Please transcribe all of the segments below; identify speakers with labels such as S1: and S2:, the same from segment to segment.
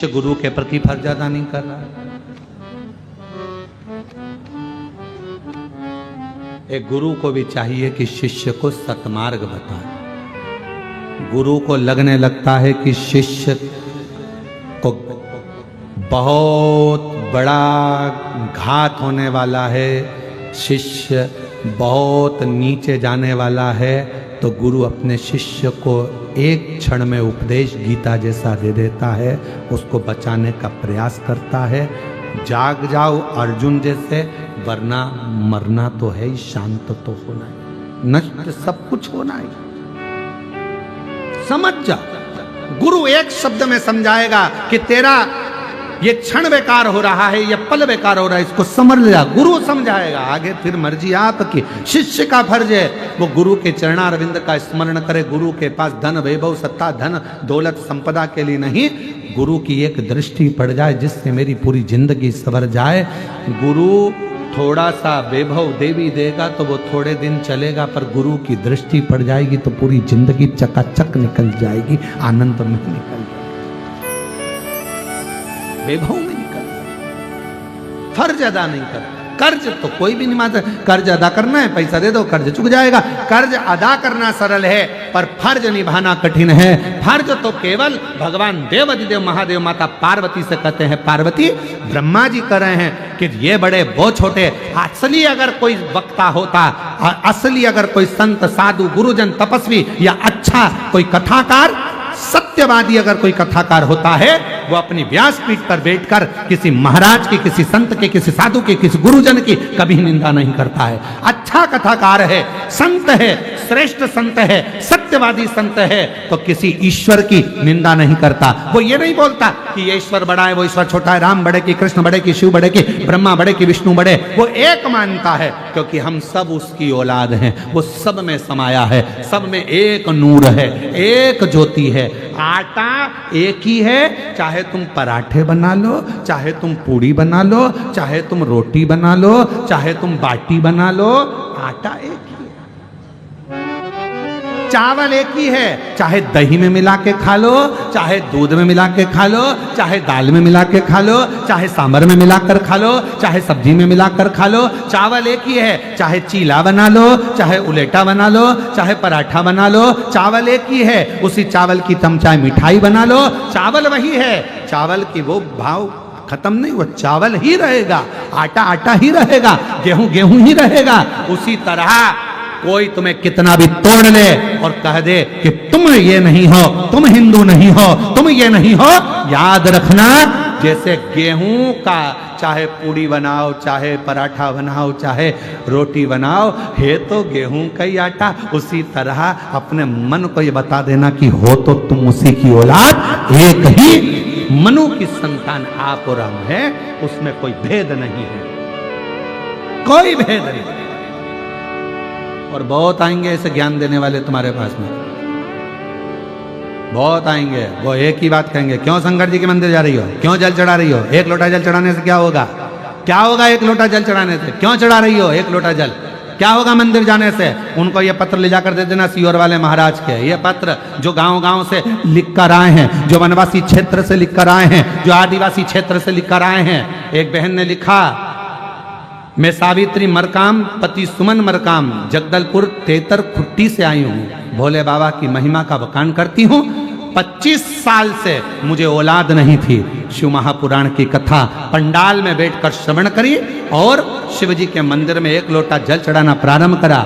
S1: गुरु के प्रति फर्ज अदा नहीं कर रहा है। एक गुरु को भी चाहिए कि शिष्य को सतमार्ग बताए। गुरु को लगने लगता है कि शिष्य को बहुत बड़ा घात होने वाला है, शिष्य बहुत नीचे जाने वाला है, तो गुरु अपने शिष्य को एक क्षण में उपदेश गीता जैसा दे देता है, उसको बचाने का प्रयास करता है। जाग जाओ अर्जुन जैसे, वरना मरना तो है ही, शांत तो होना है, नष्ट सब कुछ होना है। समझ जा, गुरु एक शब्द में समझाएगा कि तेरा ये क्षण बेकार हो रहा है, ये पल बेकार हो रहा है, इसको समझ लिया। गुरु समझाएगा, आगे फिर मर्जी आपकी। शिष्य का फर्ज है वो गुरु के चरणारविंद का स्मरण करे। गुरु के पास धन वैभव सत्ता धन दौलत संपदा के लिए नहीं, गुरु की एक दृष्टि पड़ जाए जिससे मेरी पूरी जिंदगी संवर जाए। गुरु थोड़ा सा वैभव देवी देगा तो वो थोड़े दिन चलेगा, पर गुरु की दृष्टि पड़ जाएगी तो पूरी जिंदगी चकाचक निकल जाएगी, आनंद में निकल जाएगी, वैभव में नहीं करता, फर्ज अदा नहीं करता। कर्ज तो कोई भी नहीं मानता, कर्ज अदा करना है, पैसा दे दो, कर्ज चुक जाएगा। कर्ज अदा करना सरल है, पर फर्ज निभाना कठिन है। फर्ज तो केवल भगवान देव अधिदेव महादेव माता पार्वती से कहते हैं। पार्वती ब्रह्मा जी कह रहे हैं कि ये बड़े वो छोटे। असली अगर कोई वक्ता होता, असली अगर कोई संत साधु गुरुजन तपस्वी या अच्छा कोई कथाकार सत्यवादी अगर कोई कथाकार होता है, वो अपनी व्यासपीठ पर बैठकर किसी महाराज की, किसी संत के, किसी साधु के, किसी गुरुजन की कभी निंदा नहीं करता है। अच्छा कथाकार है, संत है, श्रेष्ठ संत है, सत्यवादी संत है, तो किसी ईश्वर की निंदा नहीं करता। वो ये नहीं बोलता कि ये ईश्वर बड़ा है, वो ईश्वर छोटा है, राम बड़े की, कृष्ण बड़े की, शिव बड़े की, ब्रह्मा बड़े की, विष्णु बड़े। वो एक मानता है क्योंकि हम सब उसकी औलाद हैं। वो सब में समाया है, सब में एक नूर है, एक ज्योति है। आटा एक ही है, चाहे तुम पराठे बना लो, चाहे तुम पूड़ी बना लो, चाहे तुम रोटी बना लो, चाहे तुम बाटी बना लो, आटा एक ही है। चावल एक ही है, चाहे दही में मिला के खा लो, चाहे दूध में मिला के खा लो, चाहे दाल में मिला के खा लो, चाहे सांभर में मिलाकर खा लो, चाहे सब्जी में मिलाकर खा लो, चावल एक ही है। चाहे चीला बना लो, चाहे उलेटा बना लो, चाहे पराठा बना लो, चावल एक ही है। उसी चावल की तुम चाहे मिठाई बना लो, चावल वही है। चावल की वो भाव खत्म नहीं, वो चावल ही रहेगा, आटा आटा ही रहेगा, गेहूं गेहूं ही रहेगा। उसी तरह कोई तुम्हें कितना भी तोड़ ले और कह दे कि तुम ये नहीं हो, तुम हिंदू नहीं हो, तुम ये नहीं हो, याद रखना जैसे गेहूं का चाहे पूड़ी बनाओ, चाहे पराठा बनाओ, चाहे रोटी बनाओ, है तो गेहूं का ही आटा। उसी तरह अपने मन को ये बता देना कि हो तो तुम उसी की औलाद, एक ही मनु की संतान आप और हम है, उसमें कोई भेद नहीं है, कोई भेद नहीं। और बहुत आएंगे ऐसे ज्ञान देने वाले तुम्हारे पास में, बहुत आएंगे। वो एक ही बात कहेंगे, क्यों शंकर जी के मंदिर जा रही हो, क्यों जल चढ़ा रही हो, एक लोटा जल चढ़ाने से क्या होगा, क्या होगा एक लोटा जल चढ़ाने से, क्यों चढ़ा रही हो एक लोटा जल, क्या होगा मंदिर जाने से। उनको ये पत्र ले जाकर दे देना सीहोर वाले महाराज के। ये पत्र जो गांव गांव से लिख कर आए हैं, जो वनवासी क्षेत्र से लिख कर आए हैं, जो आदिवासी क्षेत्र से लिख कर आए हैं। एक बहन ने लिखा, मैं सावित्री मरकाम पति सुमन मरकाम जगदलपुर तेतर खुट्टी से आई हूँ, भोले बाबा की महिमा का बखान करती हूँ। 25 साल से मुझे औलाद नहीं थी। शिव महापुराण की कथा पंडाल में बैठकर श्रवण करी और शिव जी के मंदिर में एक लोटा जल चढ़ाना प्रारंभ करा।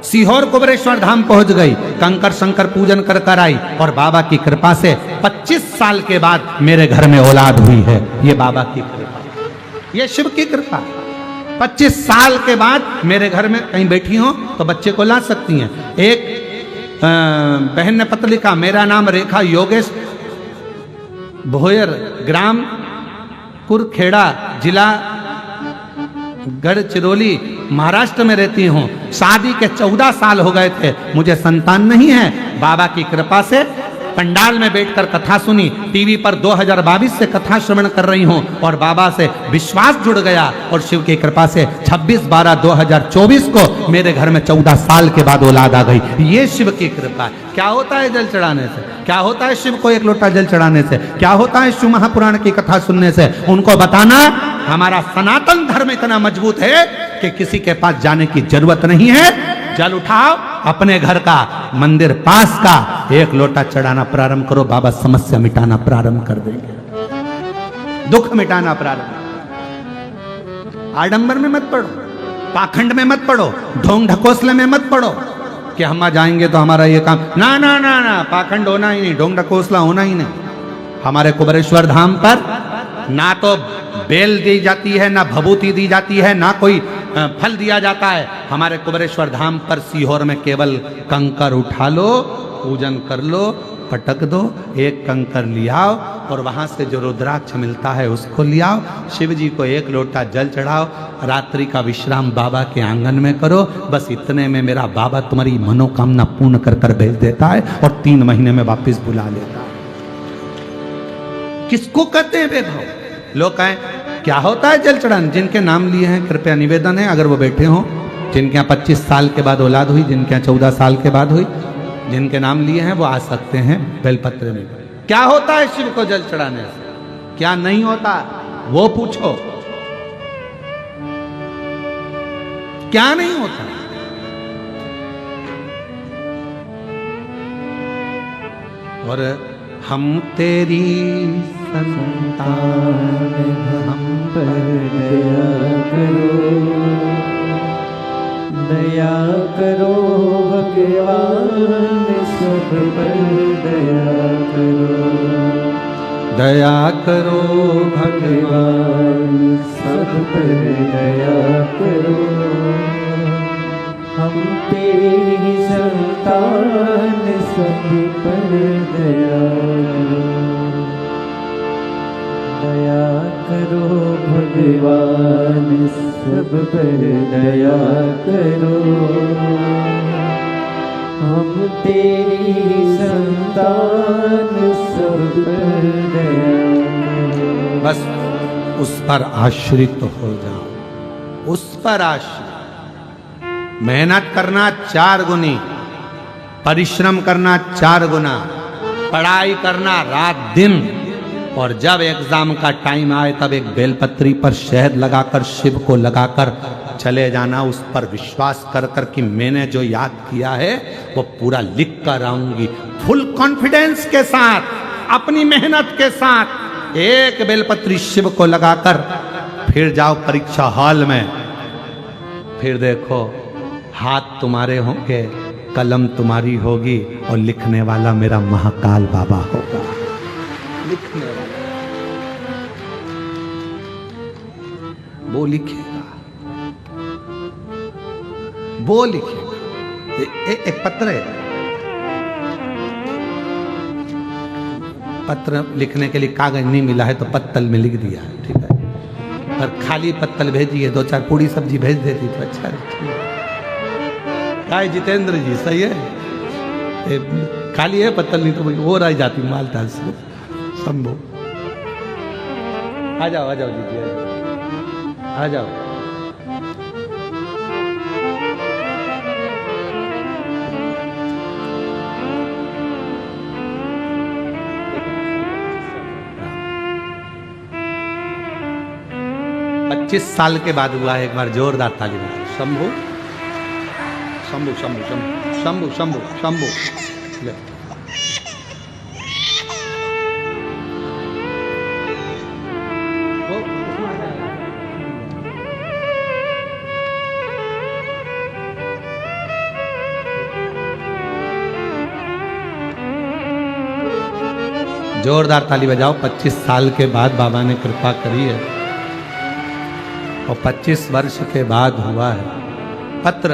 S1: सीहोर कुबरेश्वर धाम पहुंच गई, कंकर शंकर पूजन कर कर आई और बाबा की कृपा से 25 साल के बाद मेरे घर में औलाद हुई है। ये बाबा की कृपा, ये शिव की कृपा। 25 साल के बाद मेरे घर में कहीं बैठी हो तो बच्चे को ला सकती हैं। एक बहन ने पत्र लिखा, मेरा नाम रेखा योगेश भोयर, ग्राम कुरखेड़ा, जिला गढ़चिरौली, महाराष्ट्र में रहती हूँ। शादी के 14 साल हो गए थे, मुझे संतान नहीं है। बाबा की कृपा से पंडाल में बैठकर कथा सुनी, टीवी पर 2022 से कथा श्रवण कर रही हूँ और बाबा से विश्वास जुड़ गया और शिव की कृपा से 26/12/2024 को मेरे घर में 14 साल के बाद औलाद आ गई। ये शिव की कृपा। क्या होता है जल चढ़ाने से? क्या होता है शिव को एक लोटा जल चढ़ाने से? क्या होता है शिव महापुराण की कथा सुनने से? उनको बताना हमारा सनातन धर्म इतना मजबूत है कि किसी के पास जाने की जरूरत नहीं है। जल उठाओ, अपने घर का, मंदिर पास का, एक लोटा चढ़ाना प्रारंभ करो, बाबा समस्या मिटाना प्रारंभ कर देंगे, दुख मिटाना प्रारंभ। आडंबर में मत पड़ो, पाखंड में मत पड़ो, ढोंग ढकोसले में मत पड़ो कि हम जाएंगे तो हमारा ये काम। ना ना ना ना, पाखंड होना ही नहीं, ढोंग ढकोसला होना ही नहीं। हमारे कुबेरेश्वर धाम पर ना तो बेल दी जाती है, ना भभूति दी जाती है, ना कोई फल दिया जाता है। हमारे कुबेरेश्वर धाम पर सीहोर में केवल कंकर उठा लो, पूजन कर लो, पटक दो, एक कंकर लियाओ और वहां से जो रुद्राक्ष मिलता है उसको लियाओ, शिव जी को एक लोटा जल चढ़ाओ, रात्रि का विश्राम बाबा के आंगन में करो। बस इतने में मेरा बाबा तुम्हारी मनोकामना पूर्ण कर कर भेज देता है और 3 महीने में वापस बुला लेता है। किसको कहते हैं बेभाव? लोग कहें क्या होता है जल चढ़ाना? जिनके नाम लिए हैं कृपया निवेदन है, अगर वो बैठे हों, जिनके यहाँ 25 साल के बाद औलाद हुई, जिनके यहाँ 14 साल के बाद हुई, जिनके नाम लिए हैं वो आ सकते हैं बेलपत्र में। क्या होता है शिव को जल चढ़ाने से? क्या नहीं होता वो पूछो। क्या नहीं होता? और हम तेरी संतान, हम पर दया करो, दया करो भगवान, सब पर दया करो, दया करो भगवान, सब पर दया करो। हम तेरी संतान, सब पर दया करो, दया करो भगवान, सब पर दया करो। हम तेरी संतान, सब पर दया करो। बस उस पर आश्रित हो जाओ, उस पर आश्रित। मेहनत करना 4 गुनी, परिश्रम करना 4 गुना, पढ़ाई करना रात दिन, और जब एग्जाम का टाइम आए तब एक बेलपत्री पर शहद लगाकर, शिव को लगाकर चले जाना, उस पर विश्वास कर कर कि मैंने जो याद किया है वो पूरा लिख कर आऊंगी। फुल कॉन्फिडेंस के साथ, अपनी मेहनत के साथ एक बेलपत्री शिव को लगाकर फिर जाओ परीक्षा हॉल में। फिर देखो हाथ तुम्हारे होंगे, कलम तुम्हारी होगी और लिखने वाला मेरा महाकाल बाबा होगा। लिखने वाला वो लिखेगा, वो लिखेगा। एक पत्र है, पत्र लिखने के लिए कागज नहीं मिला है तो पत्तल में लिख दिया, ठीक है। पर खाली पत्तल भेजिए, 2-4 पूड़ी सब्जी भेज देती तो अच्छा है। काय जितेंद्र जी सही है, खाली है पत्तल, नहीं तो और आ जाती मालटाल से। शंभू आ जाओ, आ जाओ जी, आ जाओ। पच्चीस साल के बाद हुआ है, एक बार जोरदार ताली बजाओ। शंभू शंभू शंभू शंभू शंभू शंभू ले। जोरदार ताली बजाओ। 25 साल के बाद बाबा ने कृपा करी है और 25 वर्ष के बाद हुआ है। पत्र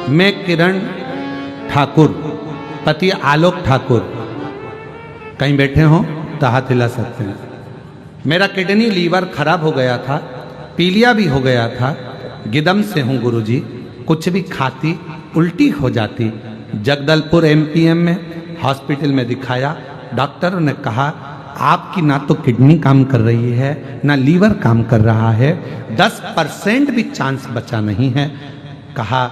S1: मैं किरण ठाकुर, पति आलोक ठाकुर, कहीं बैठे हो तो हाथ हिला सकते हैं। मेरा किडनी लीवर खराब हो गया था, पीलिया भी हो गया था, गिदम से हूँ गुरुजी, कुछ भी खाती उल्टी हो जाती। जगदलपुर एमपीएम में हॉस्पिटल में दिखाया, डॉक्टरों ने कहा आपकी ना तो किडनी काम कर रही है ना लीवर काम कर रहा है, 10% भी चांस बचा नहीं है। कहा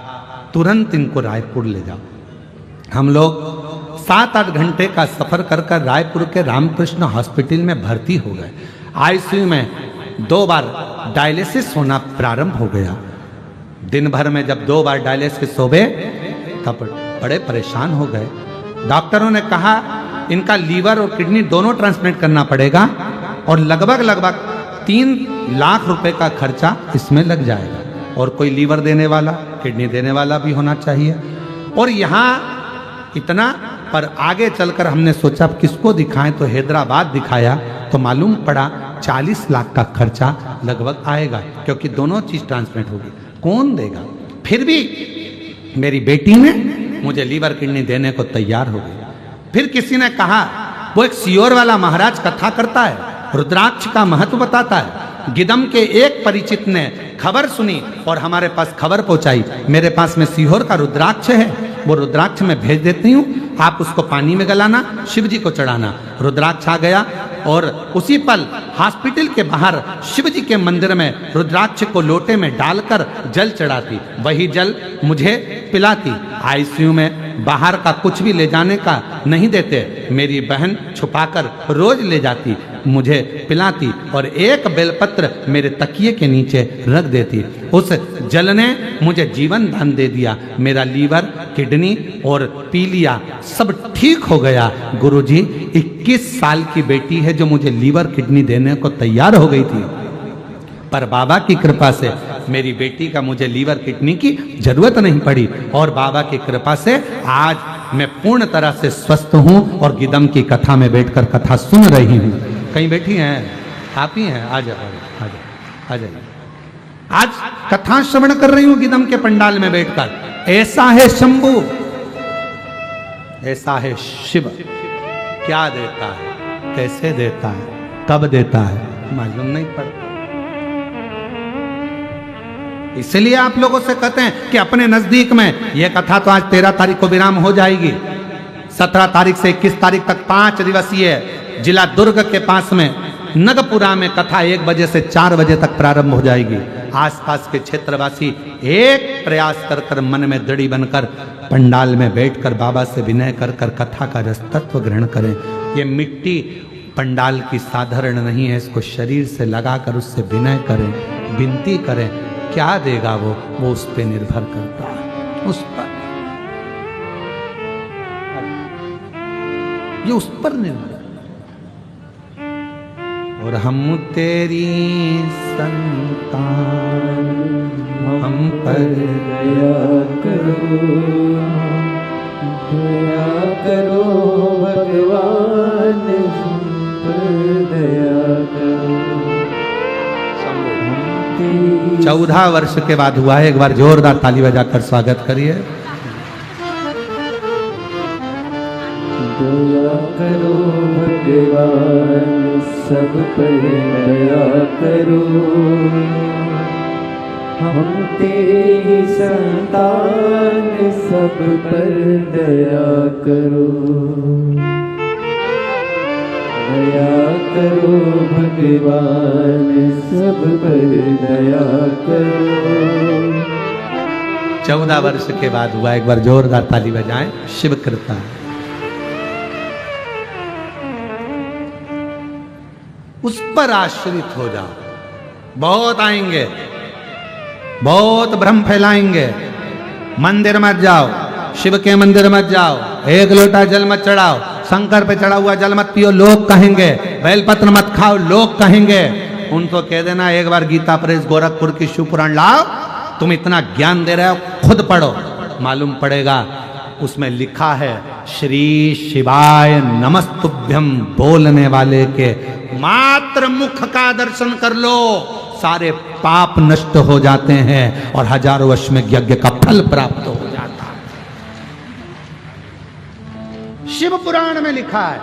S1: तुरंत इनको रायपुर ले जाओ। हम लोग 7-8 घंटे का सफर कर कर रायपुर के रामकृष्ण हॉस्पिटल में भर्ती हो गए। आईसीयू में 2 बार डायलिसिस होना प्रारंभ हो गया। दिन भर में जब 2 बार डायलिसिस हो गए तब बड़े परेशान हो गए। डॉक्टरों ने कहा इनका लीवर और किडनी दोनों ट्रांसप्लांट करना पड़ेगा और लगभग 3 लाख रुपए का खर्चा इसमें लग जाएगा, और कोई लीवर देने वाला किडनी देने वाला भी होना चाहिए। और यहाँ इतना, पर आगे चलकर हमने सोचा किसको दिखाएं, तो हैदराबाद दिखाया तो मालूम पड़ा 40 लाख का खर्चा लगभग आएगा, क्योंकि दोनों चीज ट्रांसप्लांट होगी। कौन देगा? फिर भी मेरी बेटी ने मुझे लीवर किडनी देने को तैयार हो गई। फिर किसी ने कहा वो एक सियोर वाला महाराज कथा करता है, रुद्राक्ष का महत्व बताता है। गिदम के एक परिचित ने खबर सुनी और हमारे पास खबर पहुंचाई, मेरे पास में सीहोर का रुद्राक्ष है, वो रुद्राक्ष मैं भेज देती हूँ, आप उसको पानी में गलाना, शिव जी को चढ़ाना। रुद्राक्ष आ गया और उसी पल हॉस्पिटल के बाहर शिव जी के मंदिर में रुद्राक्ष को लोटे में डालकर जल चढ़ाती, वही जल मुझे पिलाती। आईसीयू में बाहर का कुछ भी ले जाने का नहीं देते, मेरी बहन छुपाकर रोज ले जाती, मुझे पिलाती और एक बेलपत्र मेरे तकिए के नीचे रख देती। उस जल ने मुझे जीवन दान दे दिया, मेरा लीवर किडनी और पीलिया सब ठीक हो गया। गुरुजी 21 साल की बेटी है जो मुझे लीवर किडनी देने को तैयार हो गई थी, पर बाबा की कृपा से मेरी बेटी का मुझे लीवर किडनी की जरूरत नहीं पड़ी, और बाबा की कृपा से आज मैं पूर्ण तरह से स्वस्थ हूँ और गिदम की कथा में बैठकर कथा सुन रही हूँ। कहीं बैठी हैं आप ही हैं? आ जाओ आ जाइए। आज कथा श्रवण कर रही हूँ गिदम के पंडाल में बैठकर। ऐसा है शंभू, ऐसा है शिव। क्या देता है, कैसे देता है, कब देता है मालूम नहीं पड़ता। इसलिए आप लोगों से कहते हैं कि अपने नजदीक में यह कथा तो आज 13 तारीख को विराम हो जाएगी, 17 तारीख से 21 तारीख तक 5 दिवसीय जिला दुर्ग के पास में नगपुरा में कथा 1 बजे से 4 बजे तक प्रारंभ हो जाएगी। आसपास के क्षेत्रवासी एक प्रयास कर कर मन में दृढ़ बनकर पंडाल में बैठकर बाबा से विनय कर कर कथा का रसतत्व ग्रहण करें। ये मिट्टी पंडाल की साधारण नहीं है, इसको शरीर से लगाकर उससे विनय करें, विनती करें। क्या देगा वो उस पर निर्भर करता है, उस पर, ये उस पर निर्भर। और हम तेरी संतान, हम पर दया करो, दया करो भगवान, हम पर दया करो। 14 वर्ष के बाद हुआ है, एक बार जोरदार ताली बजाकर स्वागत करिए।
S2: दया करो भगवान, सब पर दया करो, हम तेरी संतान, सब पर दया करो। दया करो भगवान, सब पर दया करो।
S1: 14 वर्ष के बाद हुआ, एक बार जोरदार ताली बजाएं। शिव कृपा। उस पर आश्रित हो जाओ। बहुत आएंगे, बहुत भ्रम फैलाएंगे। मंदिर मत जाओ, शिव के मंदिर मत जाओ, 1 लोटा जल मत चढ़ाओ, शंकर पे चढ़ा हुआ जल मत पियो, लोग कहेंगे। बेलपत्र मत खाओ, लोग कहेंगे। उनको कह देना एक बार गीता प्रेस गोरखपुर की शिव पुराण लाओ, तुम इतना ज्ञान दे रहे हो, खुद पढ़ो, मालूम पड़ेगा। उसमें लिखा है श्री शिवाय नमस्तुभ्यम बोलने वाले के मात्र मुख का दर्शन कर लो, सारे पाप नष्ट हो जाते हैं और हजारों वर्ष में यज्ञ का फल प्राप्त हो जाता है। शिव पुराण में लिखा है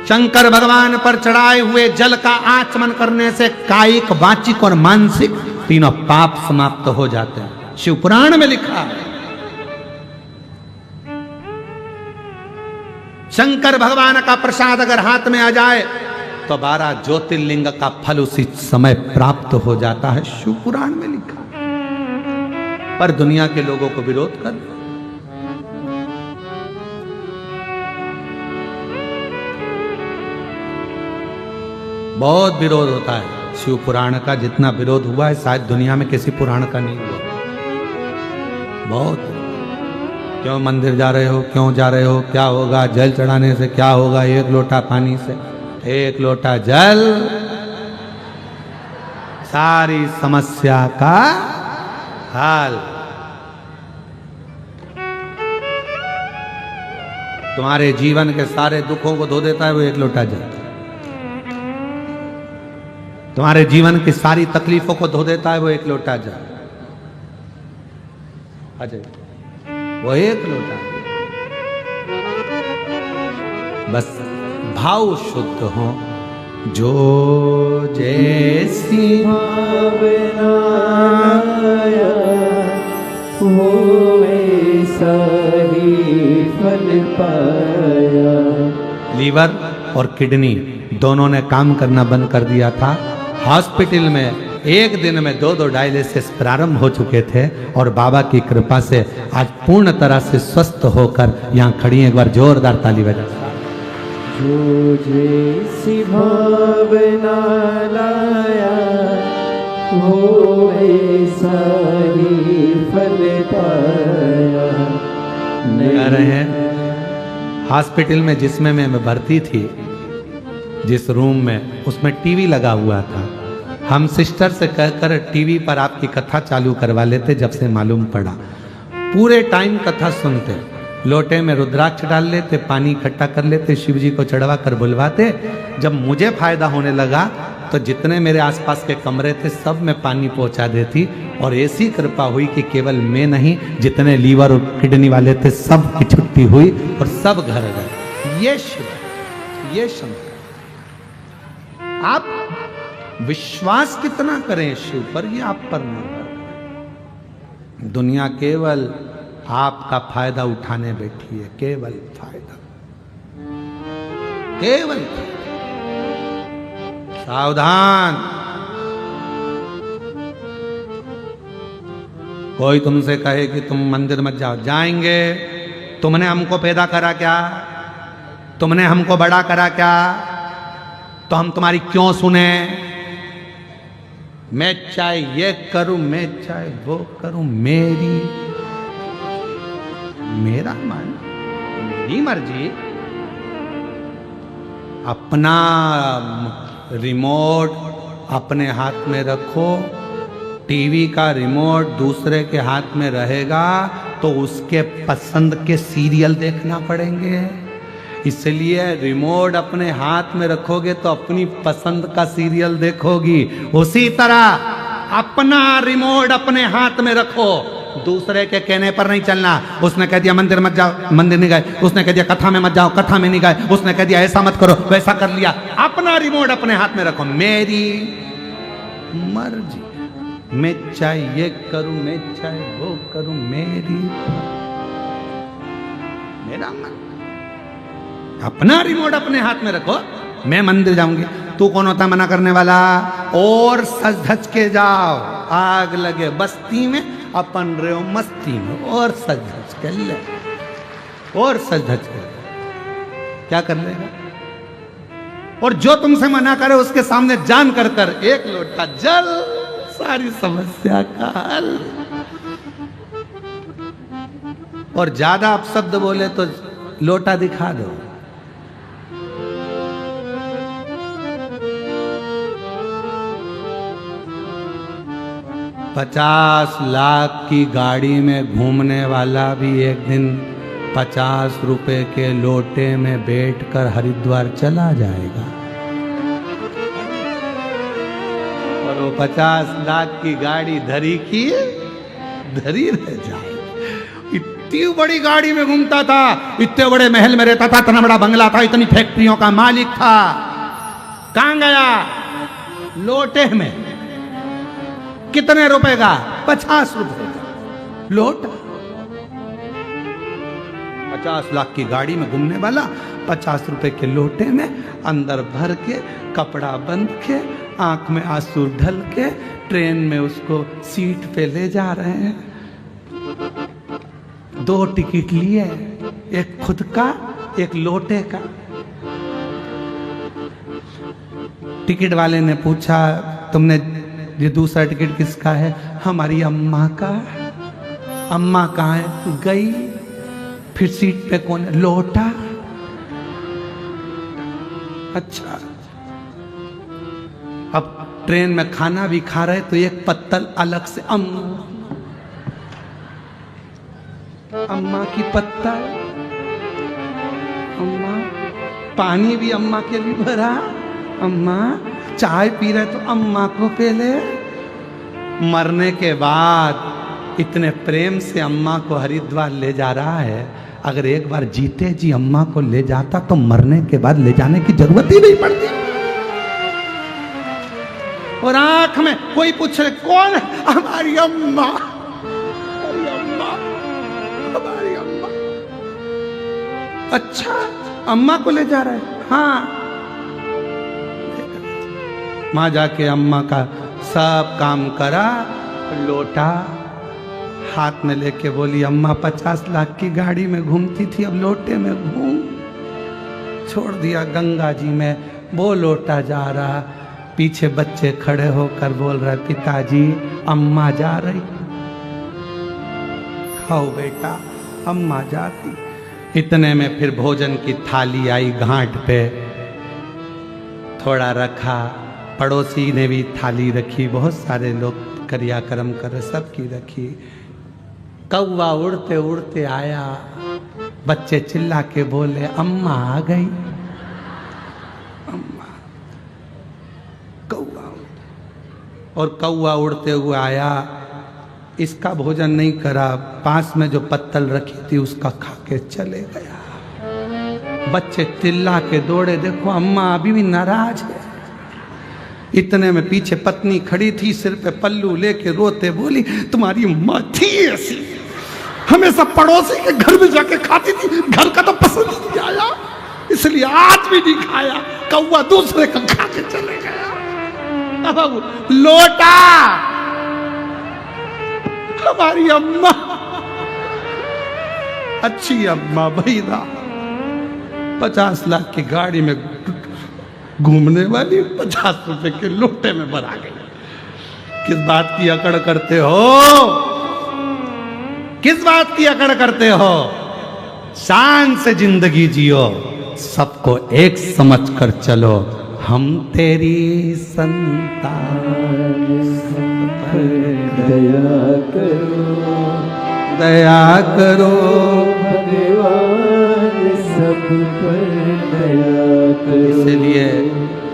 S1: शंकर भगवान पर चढ़ाए हुए जल का आचमन करने से कायिक, वाचिक और मानसिक तीनों पाप समाप्त हो जाते हैं। शिव पुराण में लिखा है। शंकर भगवान का प्रसाद अगर हाथ में आ जाए तो 12 ज्योतिर्लिंग का फल उसी समय प्राप्त हो जाता है, शिव पुराण में लिखा। पर दुनिया के लोगों को विरोध कर, बहुत विरोध होता है शिव पुराण का। जितना विरोध हुआ है शायद दुनिया में किसी पुराण का नहीं हुआ। बहुत, क्यों मंदिर जा रहे हो, क्यों जा रहे हो, क्या होगा, जल चढ़ाने से क्या होगा, एक लोटा पानी से, एक लोटा जल सारी समस्या का हल। तुम्हारे जीवन के सारे दुखों को धो देता है वो एक लोटा जल। तुम्हारे जीवन की सारी तकलीफों को धो देता है वो एक लोटा जल। अजय, वो एक लोटा, बस भाव शुद्ध हो, जो जैसी
S2: भावना वो वैसा ही फल पाया।
S1: लीवर और किडनी दोनों ने काम करना बंद कर दिया था। हॉस्पिटल में एक दिन में 2 डायलिसिस प्रारंभ हो चुके थे और बाबा की कृपा से आज पूर्ण तरह से स्वस्थ होकर यहाँ खड़ी हैं। एक बार जोरदार ताली बजा।
S2: जो जैसी भावना लाया वो वैसा ही फल पाया।
S1: कह रहे हैं हॉस्पिटल में जिसमें मैं भर्ती थी, जिस रूम में, उसमें टीवी लगा हुआ था। हम सिस्टर से कहकर टीवी पर आपकी कथा चालू करवा लेते। जब से मालूम पड़ा पूरे टाइम कथा सुनते, लोटे में रुद्राक्ष डाल लेते, पानी इकट्ठा कर लेते, शिव जी को चढ़वा कर बुलवाते। जब मुझे फायदा होने लगा तो जितने मेरे आसपास के कमरे थे सब में पानी पहुंचा देती। और ऐसी कृपा हुई कि केवल मैं नहीं, जितने लीवर और किडनी वाले थे सब की छुट्टी हुई और सब घर गए। ये शिव, ये शंकर। आप विश्वास कितना करें शिव पर, ये आप पर निर्भर है। दुनिया केवल आपका फायदा उठाने बैठी है, केवल फायदा, केवल। सावधान, कोई तुमसे कहे कि तुम मंदिर मत जाओ, जाएंगे। तुमने हमको पैदा करा क्या, तुमने हमको बड़ा करा क्या, तो हम तुम्हारी क्यों सुने। मैं चाहे ये करूं, मैं चाहे वो करूं, मेरा मन, मेरी मर्जी। अपना रिमोट अपने हाथ में रखो। टीवी का रिमोट दूसरे के हाथ में रहेगा तो उसके पसंद के सीरियल देखना पड़ेंगे। इसलिए रिमोट अपने हाथ में रखोगे तो अपनी पसंद का सीरियल देखोगी। उसी तरह अपना रिमोट अपने हाथ में रखो, दूसरे के कहने पर नहीं चलना। उसने कह दिया मंदिर मत जाओ, मंदिर नहीं गए। उसने कह दिया कथा में मत जाओ, कथा में नहीं गए। उसने कह दिया ऐसा मत करो, वैसा कर लिया। अपना रिमोट अपने हाथ में रखो। मेरी मर्जी, मैं चाहे ये करूं, मैं चाहे वो करूं, मेरा मन। अपना रिमोट अपने हाथ में रखो। मैं मंदिर जाऊंगी, तू कौन होता मना करने वाला। और सज धज के जाओ, आग लगे बस्ती में, अपन रहे हो मस्ती में। और सज धज कर ले, और सज धज कर, क्या कर लेगा। और जो तुमसे मना करे उसके सामने जान कर कर एक लोटा जल, सारी समस्या का हल। और ज्यादा अपशब्द बोले तो लोटा दिखा दो। ₹50 लाख की गाड़ी में घूमने वाला भी एक दिन ₹50 के लोटे में बैठकर हरिद्वार चला जाएगा। और वो 50 लाख की गाड़ी धरी की धरी रह जाए। इतनी बड़ी गाड़ी में घूमता था, इतने बड़े महल में रहता था, इतना बड़ा बंगला था, इतनी फैक्ट्रियों का मालिक था। कहां गया? लोटे में। कितने रुपए का? ₹50। लोटा। 50 लाख की गाड़ी में घूमने वाला 50 रुपए के लोटे में अंदर भर के, कपड़ा बंद के, आंख में आंसू ढल के, ट्रेन में उसको सीट पे ले जा रहे हैं। 2 टिकट लिए, एक खुद का, एक लोटे का। टिकट वाले ने पूछा, तुमने ये दूसरा टिकट किसका है? हमारी अम्मा का। अम्मा कहाँ है? गई। फिर सीट पे कौन है? लोटा। अच्छा, अब ट्रेन में खाना भी खा रहे तो एक पत्तल अलग से अम्मा की पत्तल, अम्मा। पानी भी अम्मा के लिए भरा, अम्मा। चाय पी रहे तो अम्मा को पहले। मरने के बाद इतने प्रेम से अम्मा को हरिद्वार ले जा रहा है। अगर एक बार जीते जी अम्मा को ले जाता तो मरने के बाद ले जाने की जरूरत ही नहीं पड़ती। और आंख में कोई पूछ रहे कौन है? हमारी अम्मा, हमारी अम्मा, हमारी अम्मा। अच्छा, अम्मा को ले जा रहा है? हाँ। वहां जाके अम्मा का सब काम करा, लोटा हाथ में लेके बोली, अम्मा 50 लाख की गाड़ी में घूमती थी, अब लोटे में घूम। छोड़ दिया गंगा जी में, वो लोटा जा रहा। पीछे बच्चे खड़े होकर बोल रहे, पिताजी अम्मा जा रही। खाओ बेटा, अम्मा जाती। इतने में फिर भोजन की थाली आई घाट पे, थोड़ा रखा। पड़ोसी ने भी थाली रखी, बहुत सारे लोग क्रियाक्रम कर, सबकी रखी। कौवा उड़ते उड़ते आया, बच्चे चिल्ला के बोले, अम्मा आ गई। अम्मा। कौवा, और कौवा उड़ते हुए आया, इसका भोजन नहीं करा, पास में जो पत्तल रखी थी उसका खा के चले गया। बच्चे चिल्ला के दौड़े, देखो अम्मा अभी भी नाराज है। इतने में पीछे पत्नी खड़ी थी, सिर पे पल्लू लेके रोते बोली, तुम्हारी अम्मा थी ऐसी, हमेशा पड़ोसी के घर में जाके खाती थी, घर का तो पसंद नहीं आया, इसलिए आज भी नहीं खाया। कौवा दूसरे का खा के चले गया। अब लोटा हमारी अम्मा, अच्छी अम्मा भैया, 50 लाख की गाड़ी में घूमने वाली 50 रुपए के लोटे में भरा गई। किस बात की अकड़ करते हो? किस बात की अकड़ करते हो? शान से जिंदगी जियो, सबको एक समझ कर चलो, हम तेरी संतान।
S2: दया करो,
S1: दया करो
S2: भगवान, सब पर दया करो।
S1: इसलिए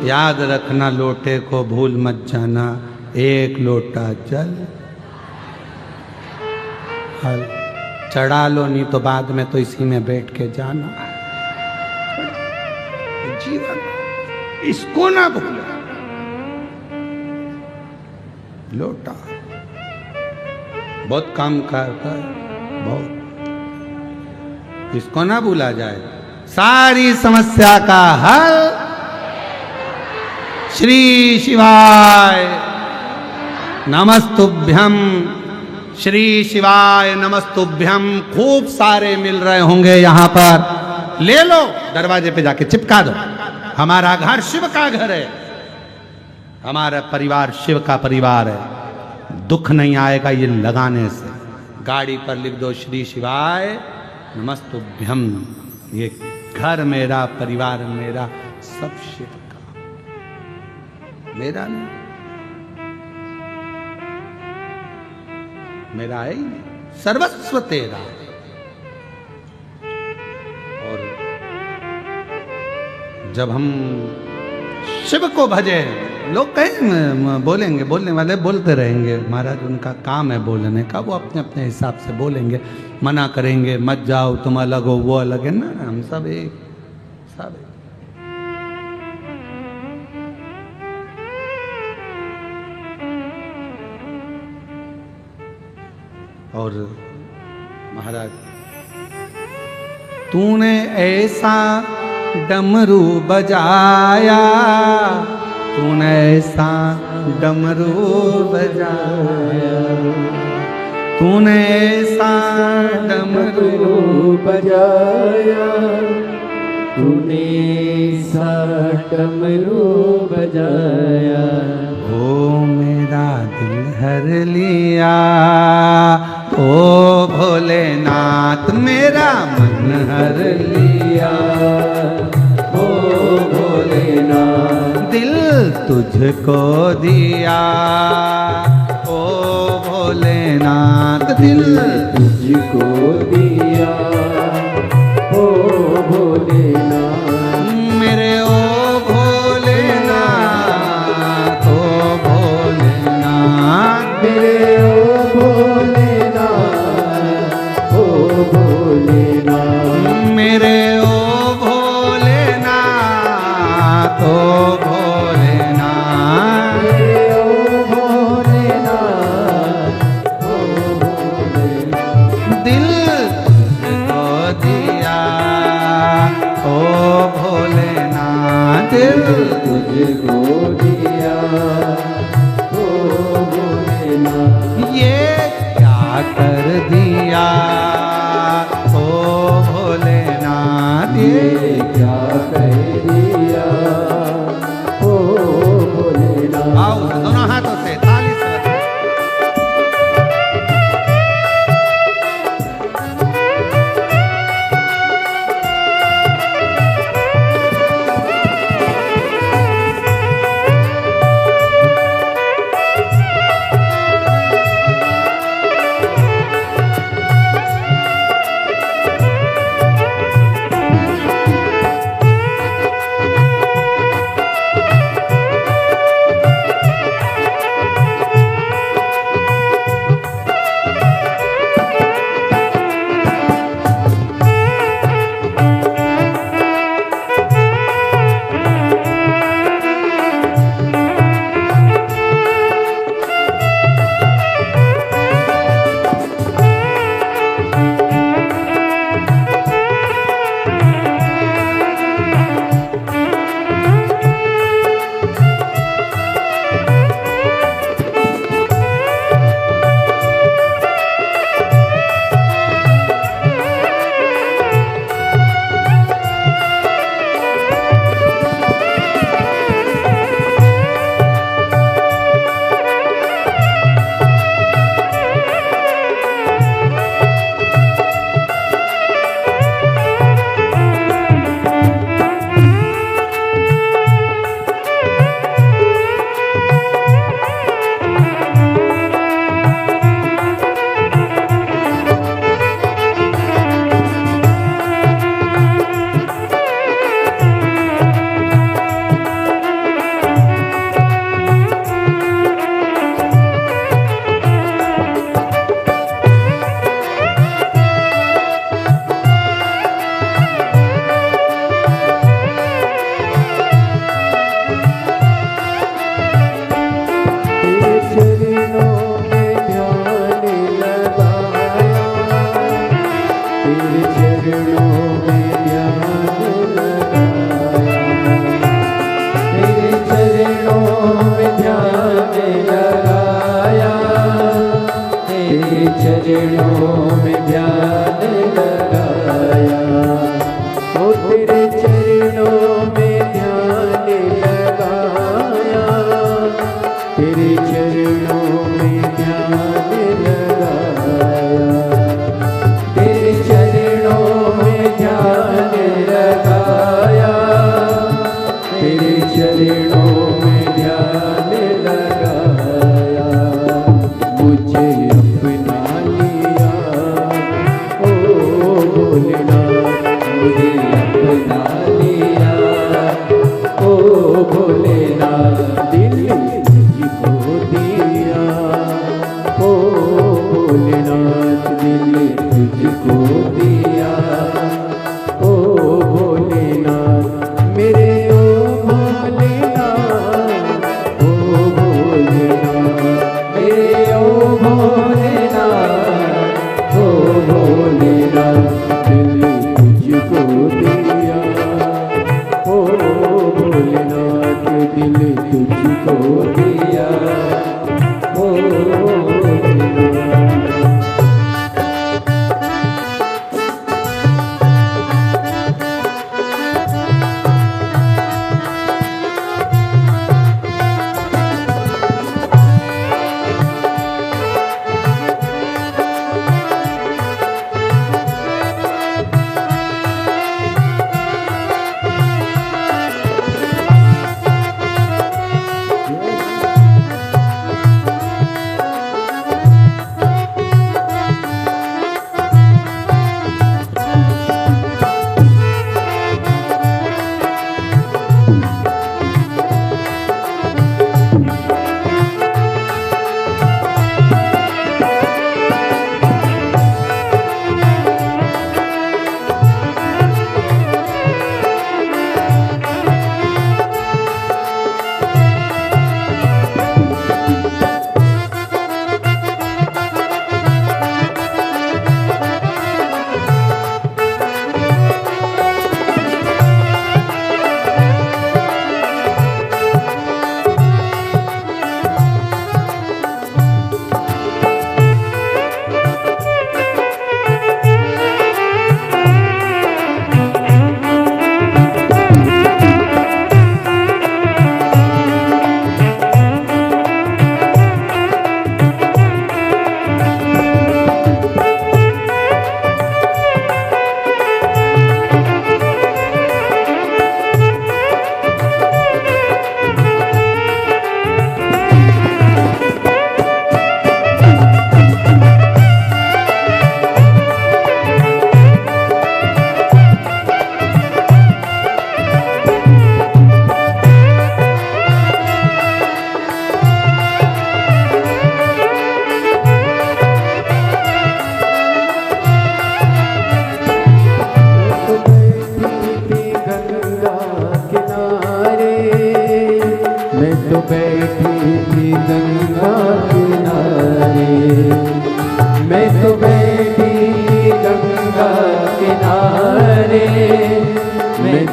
S1: याद रखना, लोटे को भूल मत जाना। एक लोटा जल हल चढ़ा लो, नहीं तो बाद में तो इसी में बैठ के जाना। जीवन इसको ना भूलो। लोटा बहुत काम करता है, बहुत, इसको ना भूला जाए। सारी समस्या का हल श्री शिवाय नमस्तुभ्यम, श्री शिवाय नमस्तुभ्यम। खूब सारे मिल रहे होंगे यहाँ पर, ले लो, दरवाजे पे जाके चिपका दो। हमारा घर शिव का घर है, हमारा परिवार शिव का परिवार है। दुख नहीं आएगा ये लगाने से। गाड़ी पर लिख दो, श्री शिवाय नमस्तुभ्यम। ये घर मेरा, परिवार मेरा, सब शिव का, मेरा नहीं, मेरा है ही नहीं, सर्वस्व तेरा। और जब हम शिव को भजे, लोग कहें बोलेंगे, बोलने वाले बोलते रहेंगे, महाराज उनका काम है बोलने का, वो अपने अपने हिसाब से बोलेंगे, मना करेंगे, मत जाओ तुम अलग हो वो अलग है। ना, हम सब एक, सब एक। और महाराज तूने ऐसा डमरू बजाया, तूने ऐसा डमरू बजाया, तूने ऐसा डमरू
S2: बजाया, तूने सा डमरू बजाया,
S1: ओ मेरा दिल हर लिया, ओ भोलेनाथ मेरा मन हर लिया,
S2: ओ भोलेनाथ
S1: दिल तुझको दिया, ओ भोलेनाथ दिल
S2: तुझको दिया, ओ भोलेनाथ
S1: मेरे ओ भोलेनाथ, ओ भोलेनाथ
S2: मेरे ओ भोलेनाथ, ओ भोलेनाथ
S1: मेरे ओ भोलेनाथ, ओ भोलेनाथ
S2: मेरे ओ भोलेनाथ, ओ भोलेनाथ
S1: दिल तुझको दिया, ओ भोलेनाथ दिल
S2: तुझको दिया, ओ भोलेनाथ
S1: ये क्या कर दिया, ओ भोलेनाथ
S2: ये क्या कह दिया, ओ भोलेनाथ
S1: आओ दोनों हाथों से ताली से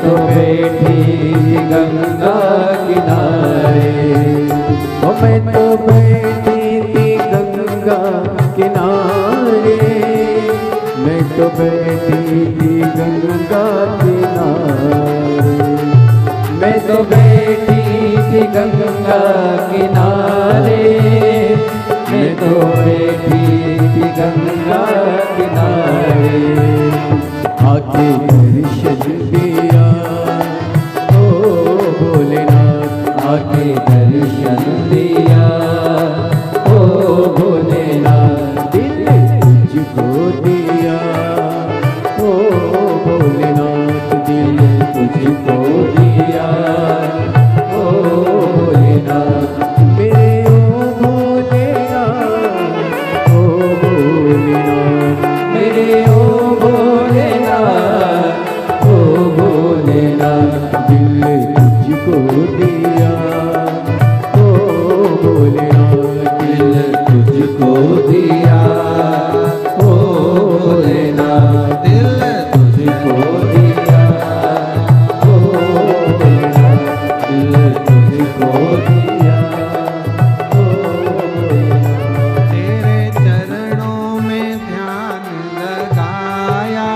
S2: तो बैठी गंगा किनारे, ओ मैं तो बैठी थी गंगा किनारे, मैं तो बैठी थी गंगा किनारे, मैं तो बैठी थी गंगा किनारे, मैं तो बैठी थी गंगा किनारे, आके दर्शन दिया ओ भोलेनाथ, आके दर्शन दिया ओ भोलेनाथ, दिल तुझको दिया ओ भोलेनाथ, दिल तुझको दिया ओ भोलेनाथ, मेरे ओ भोलेनाथ, ओ भोलेनाथ, मेरे ओ भोलेनाथ, ओ भोलेनाथ, दिल तुझको दिया ओ भोलेनाथ, दिल तुझको दिया ओ भोलेनाथ, दिल तुझको दिया ओ भोलेनाथ, दिल तुझको दिया ओ भोलेनाथ,
S1: तेरे चरणों में ध्यान लगाया,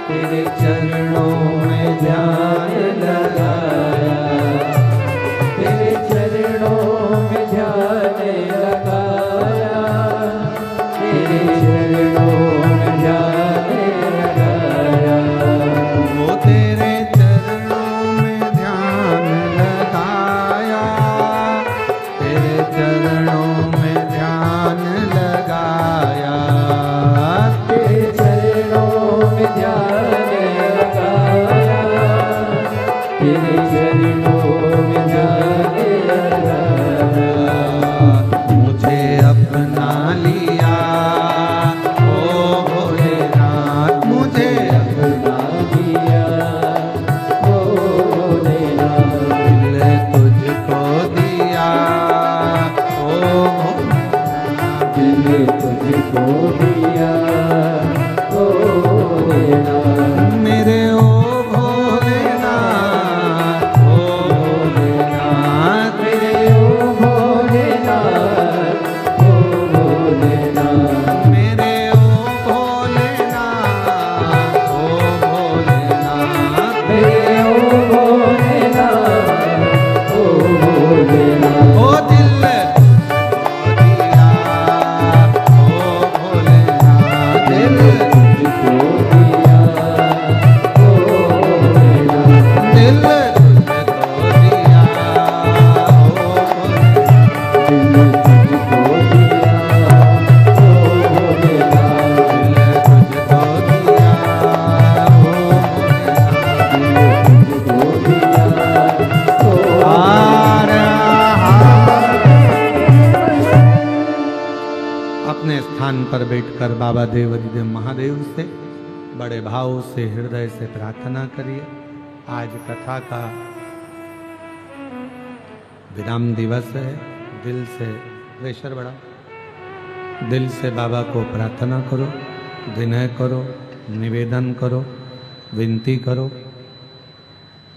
S2: तेरे चरणों में ध्यान लगाया, तेरे चरणों में ध्यान लगाया, तेरे चरणों में ध्यान लगाया,
S1: वो तेरे चरणों में ध्यान लगाया, तेरे चरणों में ध्यान लगाया,
S2: तेरे चरणों में ध्यान लगाया, तेरे चरणों में ध्यान लगाया,
S1: मुझे अपना लिया ओ भोलेनाथ, मुझे
S2: अपना दिया ओ भोलेनाथ,
S1: दिल तुझको दिया ओ भोलेनाथ,
S2: दिल तुझको दिया ओ भोलेनाथ,
S1: मेरे ओ भोलेनाथ, ओ भोलेनाथ,
S2: मेरे ओ भोलेनाथ, ओ भोलेनाथ,
S1: मेरे ओ भोलेनाथ, ओ भोलेनाथ,
S2: मेरे ओ भोलेनाथ, ओ भोलेनाथ,
S1: ओ दिल दिया ओ भोलेनाथ, दिल
S2: तुझको दिया ओ भोलेनाथ,
S1: दिल तुझको दिया ओ भोलेनाथ,
S2: दिल तुझको दिया ओ भोलेनाथ,
S1: दिल तुझको दिया ओ भोलेनाथ।
S2: दिल तुझको दिया ओ
S1: हार हार। अपने स्थान पर बैठकर बाबा देव अधिदेव महादेव से बड़े भाव से हृदय से प्रार्थना करिए। आज कथा का विराम दिवस है। दिल से प्रेशर बढ़ा, दिल से बाबा को प्रार्थना करो, विनय करो, निवेदन करो, विनती करो।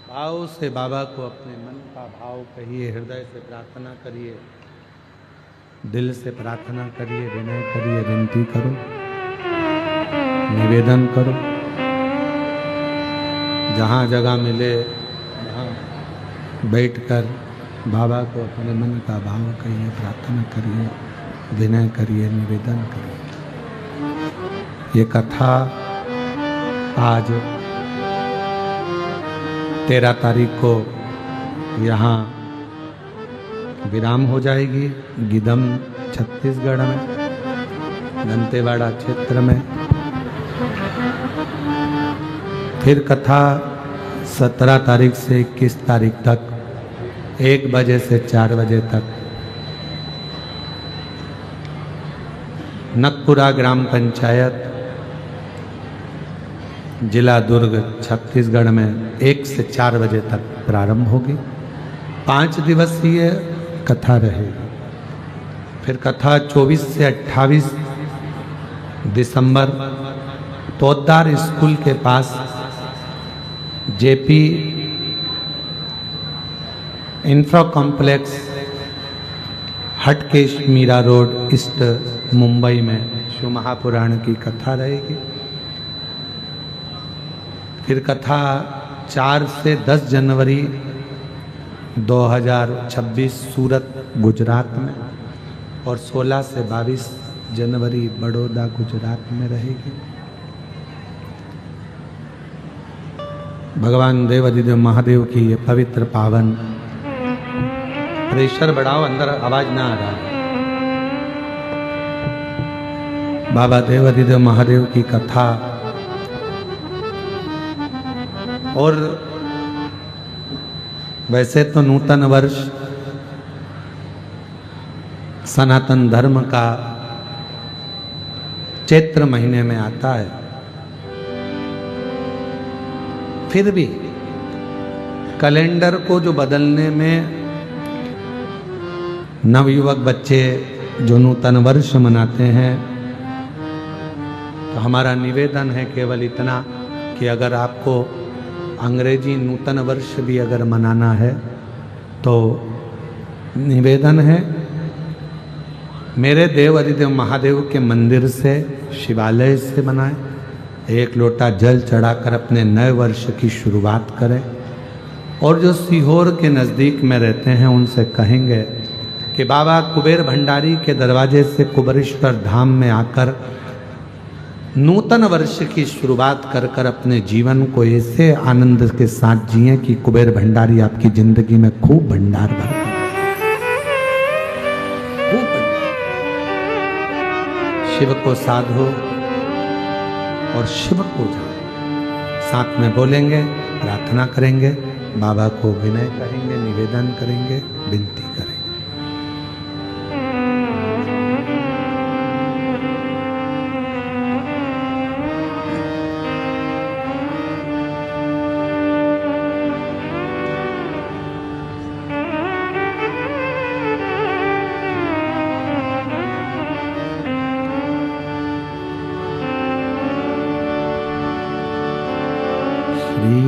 S1: भाव से बाबा को अपने मन का भाव कहिए, हृदय से प्रार्थना करिए, दिल से प्रार्थना करिए, विनय करिए, विनती करो, निवेदन करो। जहाँ जगह मिले वहाँ बैठकर बाबा को अपने मन का भाव कहिए, प्रार्थना करिए, विनय करिए, निवेदन करिए। ये कथा आज 13 तारीख को यहाँ विराम हो जाएगी। गिदम छत्तीसगढ़ में, दंतेवाड़ा क्षेत्र में। फिर कथा 17 तारीख से 21 तारीख तक 1 बजे से 4 बजे तक नकपुरा ग्राम पंचायत, जिला दुर्ग, छत्तीसगढ़ में 1 से 4 बजे तक प्रारंभ होगी। 5 दिवसीय कथा रहेगी। फिर कथा 24 से 28 दिसंबर तोद्दार स्कूल के पास JP infra complex, Hatkesh Mira road east, Mumbai में शिव महापुराण की कथा रहेगी। फिर कथा 4 से 10 जनवरी 2026 सूरत गुजरात में, और 16 से 22 जनवरी बड़ौदा गुजरात में रहेगी। भगवान देवाधिदेव महादेव की ये पवित्र पावन, प्रेशर बढ़ाओ, अंदर आवाज ना आ रहा है। बाबा देवाधिदेव महादेव की कथा और वैसे तो नूतन वर्ष सनातन धर्म का चैत्र महीने में आता है, फिर भी कैलेंडर को जो बदलने में नवयुवक बच्चे जो नूतन वर्ष मनाते हैं, तो हमारा निवेदन है केवल इतना कि अगर आपको अंग्रेजी नूतन वर्ष भी अगर मनाना है तो निवेदन है मेरे देव अधिदेव महादेव के मंदिर से, शिवालय से मनाएं। एक लोटा जल चढ़ाकर अपने नए वर्ष की शुरुआत करें। और जो सीहोर के नज़दीक में रहते हैं उनसे कहेंगे कि बाबा कुबेर भंडारी के दरवाजे से कुबेरेश्वर धाम में आकर नूतन वर्ष की शुरुआत कर कर अपने जीवन को ऐसे आनंद के साथ जिए कि कुबेर भंडारी आपकी जिंदगी में खूब भंडार भर दें। खूब भंडार। शिव को साधो और शिव को जानो। साथ में बोलेंगे, प्रार्थना करेंगे, बाबा को विनय करेंगे, निवेदन करेंगे, विनती करेंगे। श्री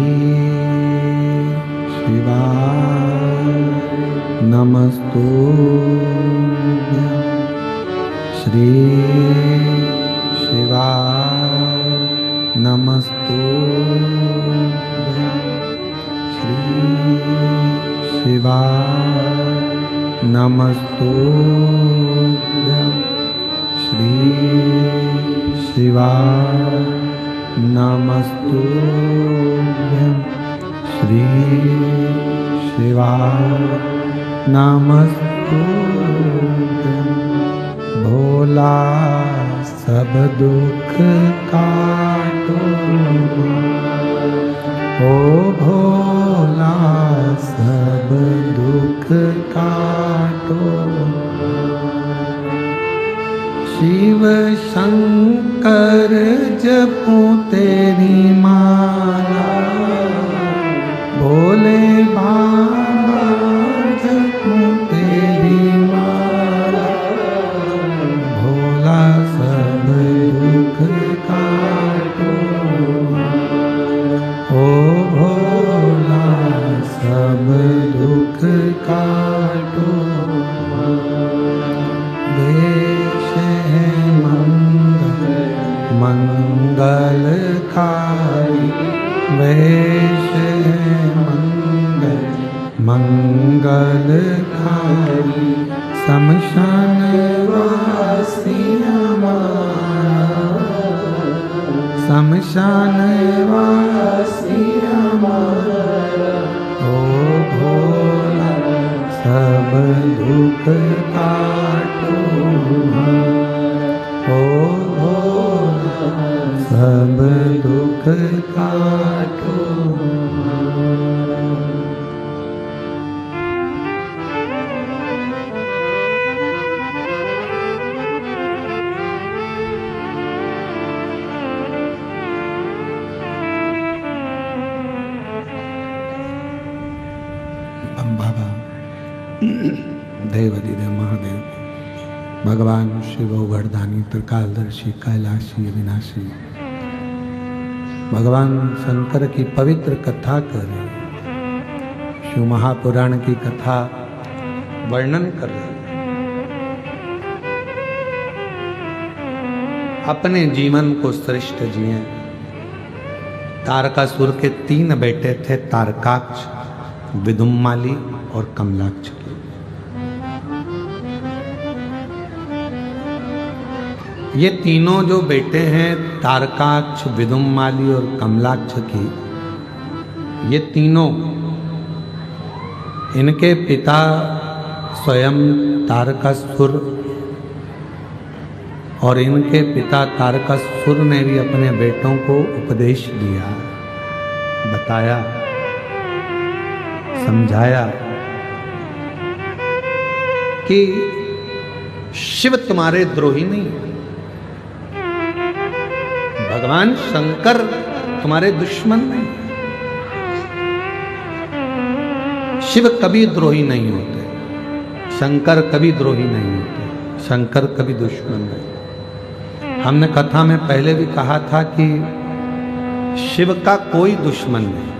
S1: शिवाय नमस्तुभ्यं, श्री शिवाय नमस्तुभ्यं, श्री शिवाय नमस्तुभ्यं, श्री शिवाय नमस्तुभ्यं। भोला सब दुख काटो, ओ भोला सब दुख काटो। शिव शंकर जपो तेरी माला, भोले बाबा जपो तेरी माला। भोला सब दुख काटो, ओ भोला सब दुख काटो। देश है मंगलकारी, वेश है मंगलकारी। शमशान वासी हमारा, शमशान वासी हमारा। ओ भोला सब दुख काटो, ओ भोला सब दुख काटो। बाबा देवाधिदेव महादेव, भगवान शिव गर्दानी त्रिकालदर्शी कैलाशी अविनाशी, भगवान शंकर की पवित्र कथा कर रहे हैं, शिव महापुराण की कथा वर्णन कर रहे हैं। अपने जीवन को श्रेष्ठ जिए। तारकासुर के 3 बेटे थे, तारकाक्ष, विदुम्माली और कमलाक्ष। ये तीनों जो बेटे हैं, तारकाक्ष, विदुम्माली और कमलाक्ष की, ये तीनों, इनके पिता स्वयं तारकासुर और इनके पिता तारकासुर ने भी अपने बेटों को उपदेश दिया, बताया, समझाया कि शिव तुम्हारे द्रोही नहीं, भगवान शंकर तुम्हारे दुश्मन नहीं, शिव कभी द्रोही नहीं होते, शंकर कभी द्रोही नहीं होते, शंकर कभी दुश्मन नहीं। हमने कथा में पहले भी कहा था कि शिव का कोई दुश्मन नहीं,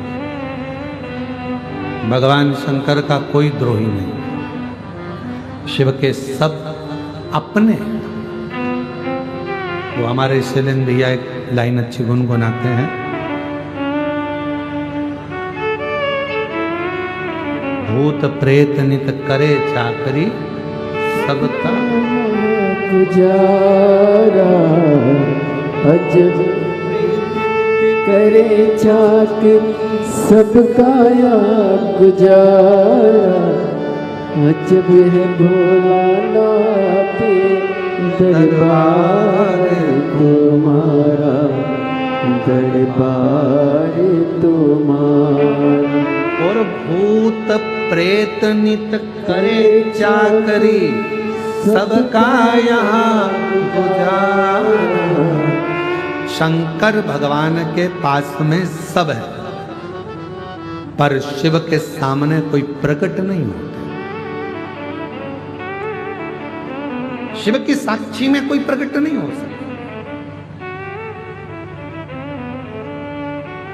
S1: भगवान शंकर का कोई द्रोही नहीं, शिव के सब अपने। वो हमारे शैलेंद्र भैया एक लाइन अच्छी गुनगुनाते हैं, भूत प्रेत नित करे चाकरी सबका
S2: गुजारा, अजब करे चाकरी सबका गुजारा, अजब है भोलानाथ दरबार तुम्हारा, दरबार तुम्हारा।
S1: और भूत प्रेत नित करे चाकरी सबका यहाँ गुजारा। शंकर भगवान के पास में सब है, पर शिव के सामने कोई प्रकट नहीं होते। शिव की साक्षी में कोई प्रकट नहीं हो सकता।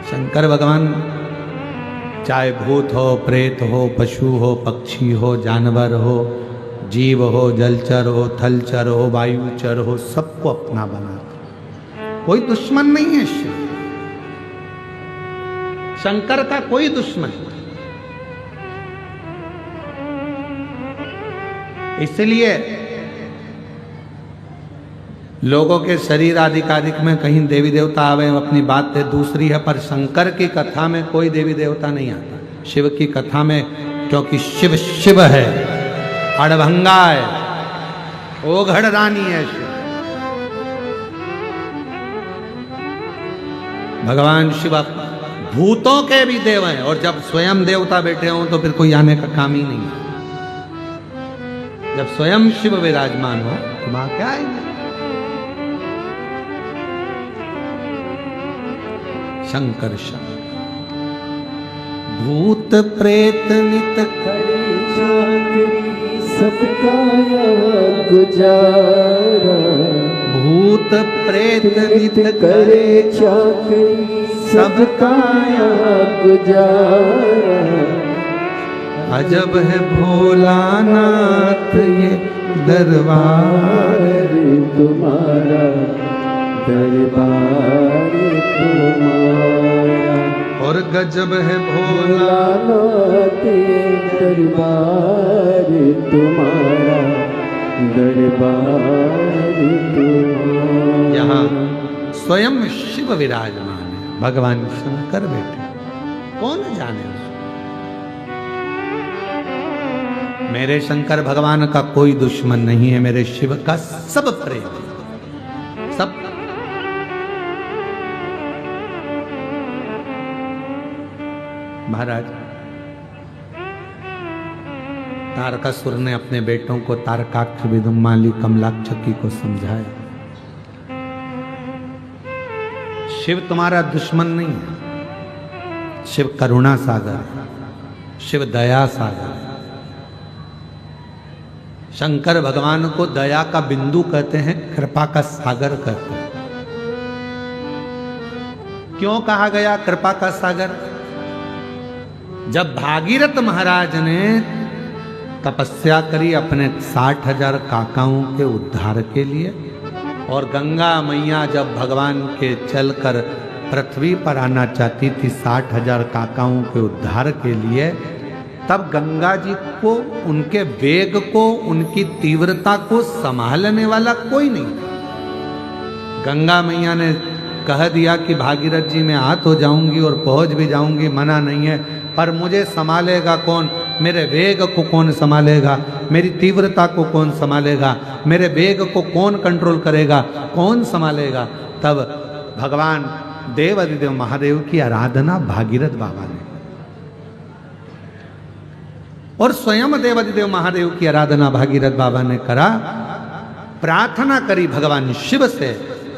S1: शंकर भगवान चाहे भूत हो, प्रेत हो, पशु हो, पक्षी हो, जानवर हो, जीव हो, जलचर हो, थलचर हो, वायुचर हो, सबको अपना बनाता, कोई दुश्मन नहीं है शिव। शंकर का कोई दुश्मन। इसलिए लोगों के शरीर आदिकादिक में कहीं देवी देवता आवे, अपनी बात है दूसरी है, पर शंकर की कथा में कोई देवी देवता नहीं आता। शिव की कथा में, क्योंकि शिव शिव है, अड़भंगा है, ओघड़ रानी है शिव। भगवान शिव भूतों के भी देव हैं, और जब स्वयं देवता बैठे हों तो फिर कोई आने का काम ही नहीं है। जब स्वयं शिव विराजमान हो तो वहां क्या आएंगे। शंकर शंकर भूत प्रेत नित
S2: करे चाकरी सबका गुजारा,
S1: भूत प्रेत नित
S2: करे चाकरी सबका गुजारा,
S1: अजब है भोलानाथ ये दरबार
S2: तुम्हारा, दरबार तुम्हारा।
S1: और गजब है भोला
S2: भोलानाथ दरबार तुम्हारा, दरबार तुम्हारा।
S1: यहाँ स्वयं शिव विराजमान है, भगवान शंकर बैठे, कौन जाने। मेरे शंकर भगवान का कोई दुश्मन नहीं है, मेरे शिव का सब प्रेम है, सब। महाराज तारकासुर ने अपने बेटों को तारकाक्ष, विदुम्माली, कमलाक्षकी को समझाया, शिव तुम्हारा दुश्मन नहीं है, शिव करुणा सागर है, शिव दया सागर है। शंकर भगवान को दया का बिंदु कहते हैं, कृपा का सागर कहते हैं, क्यों कहा गया कृपा का सागर? जब भागीरथ महाराज ने तपस्या करी अपने 60,000 काकाओं के उद्धार के लिए, और गंगा मैया जब भगवान के चलकर पृथ्वी पर आना चाहती थी 60,000 काकाओं के उद्धार के लिए, तब गंगा जी को, उनके वेग को, उनकी तीव्रता को संभालने वाला कोई नहीं था। गंगा मैया ने कह दिया कि भागीरथ जी मैं आ तो जाऊंगी और पहुंच भी जाऊंगी, मना नहीं है, पर मुझे संभालेगा कौन? मेरे वेग को कौन संभालेगा? मेरी तीव्रता को कौन संभालेगा? मेरे वेग को कौन कंट्रोल करेगा? कौन संभालेगा? तब भगवान देवाधिदेव महादेव की आराधना भागीरथ बाबा ने, और स्वयं देवाधिदेव महादेव की आराधना भागीरथ बाबा ने करा। प्रार्थना करी भगवान शिव से,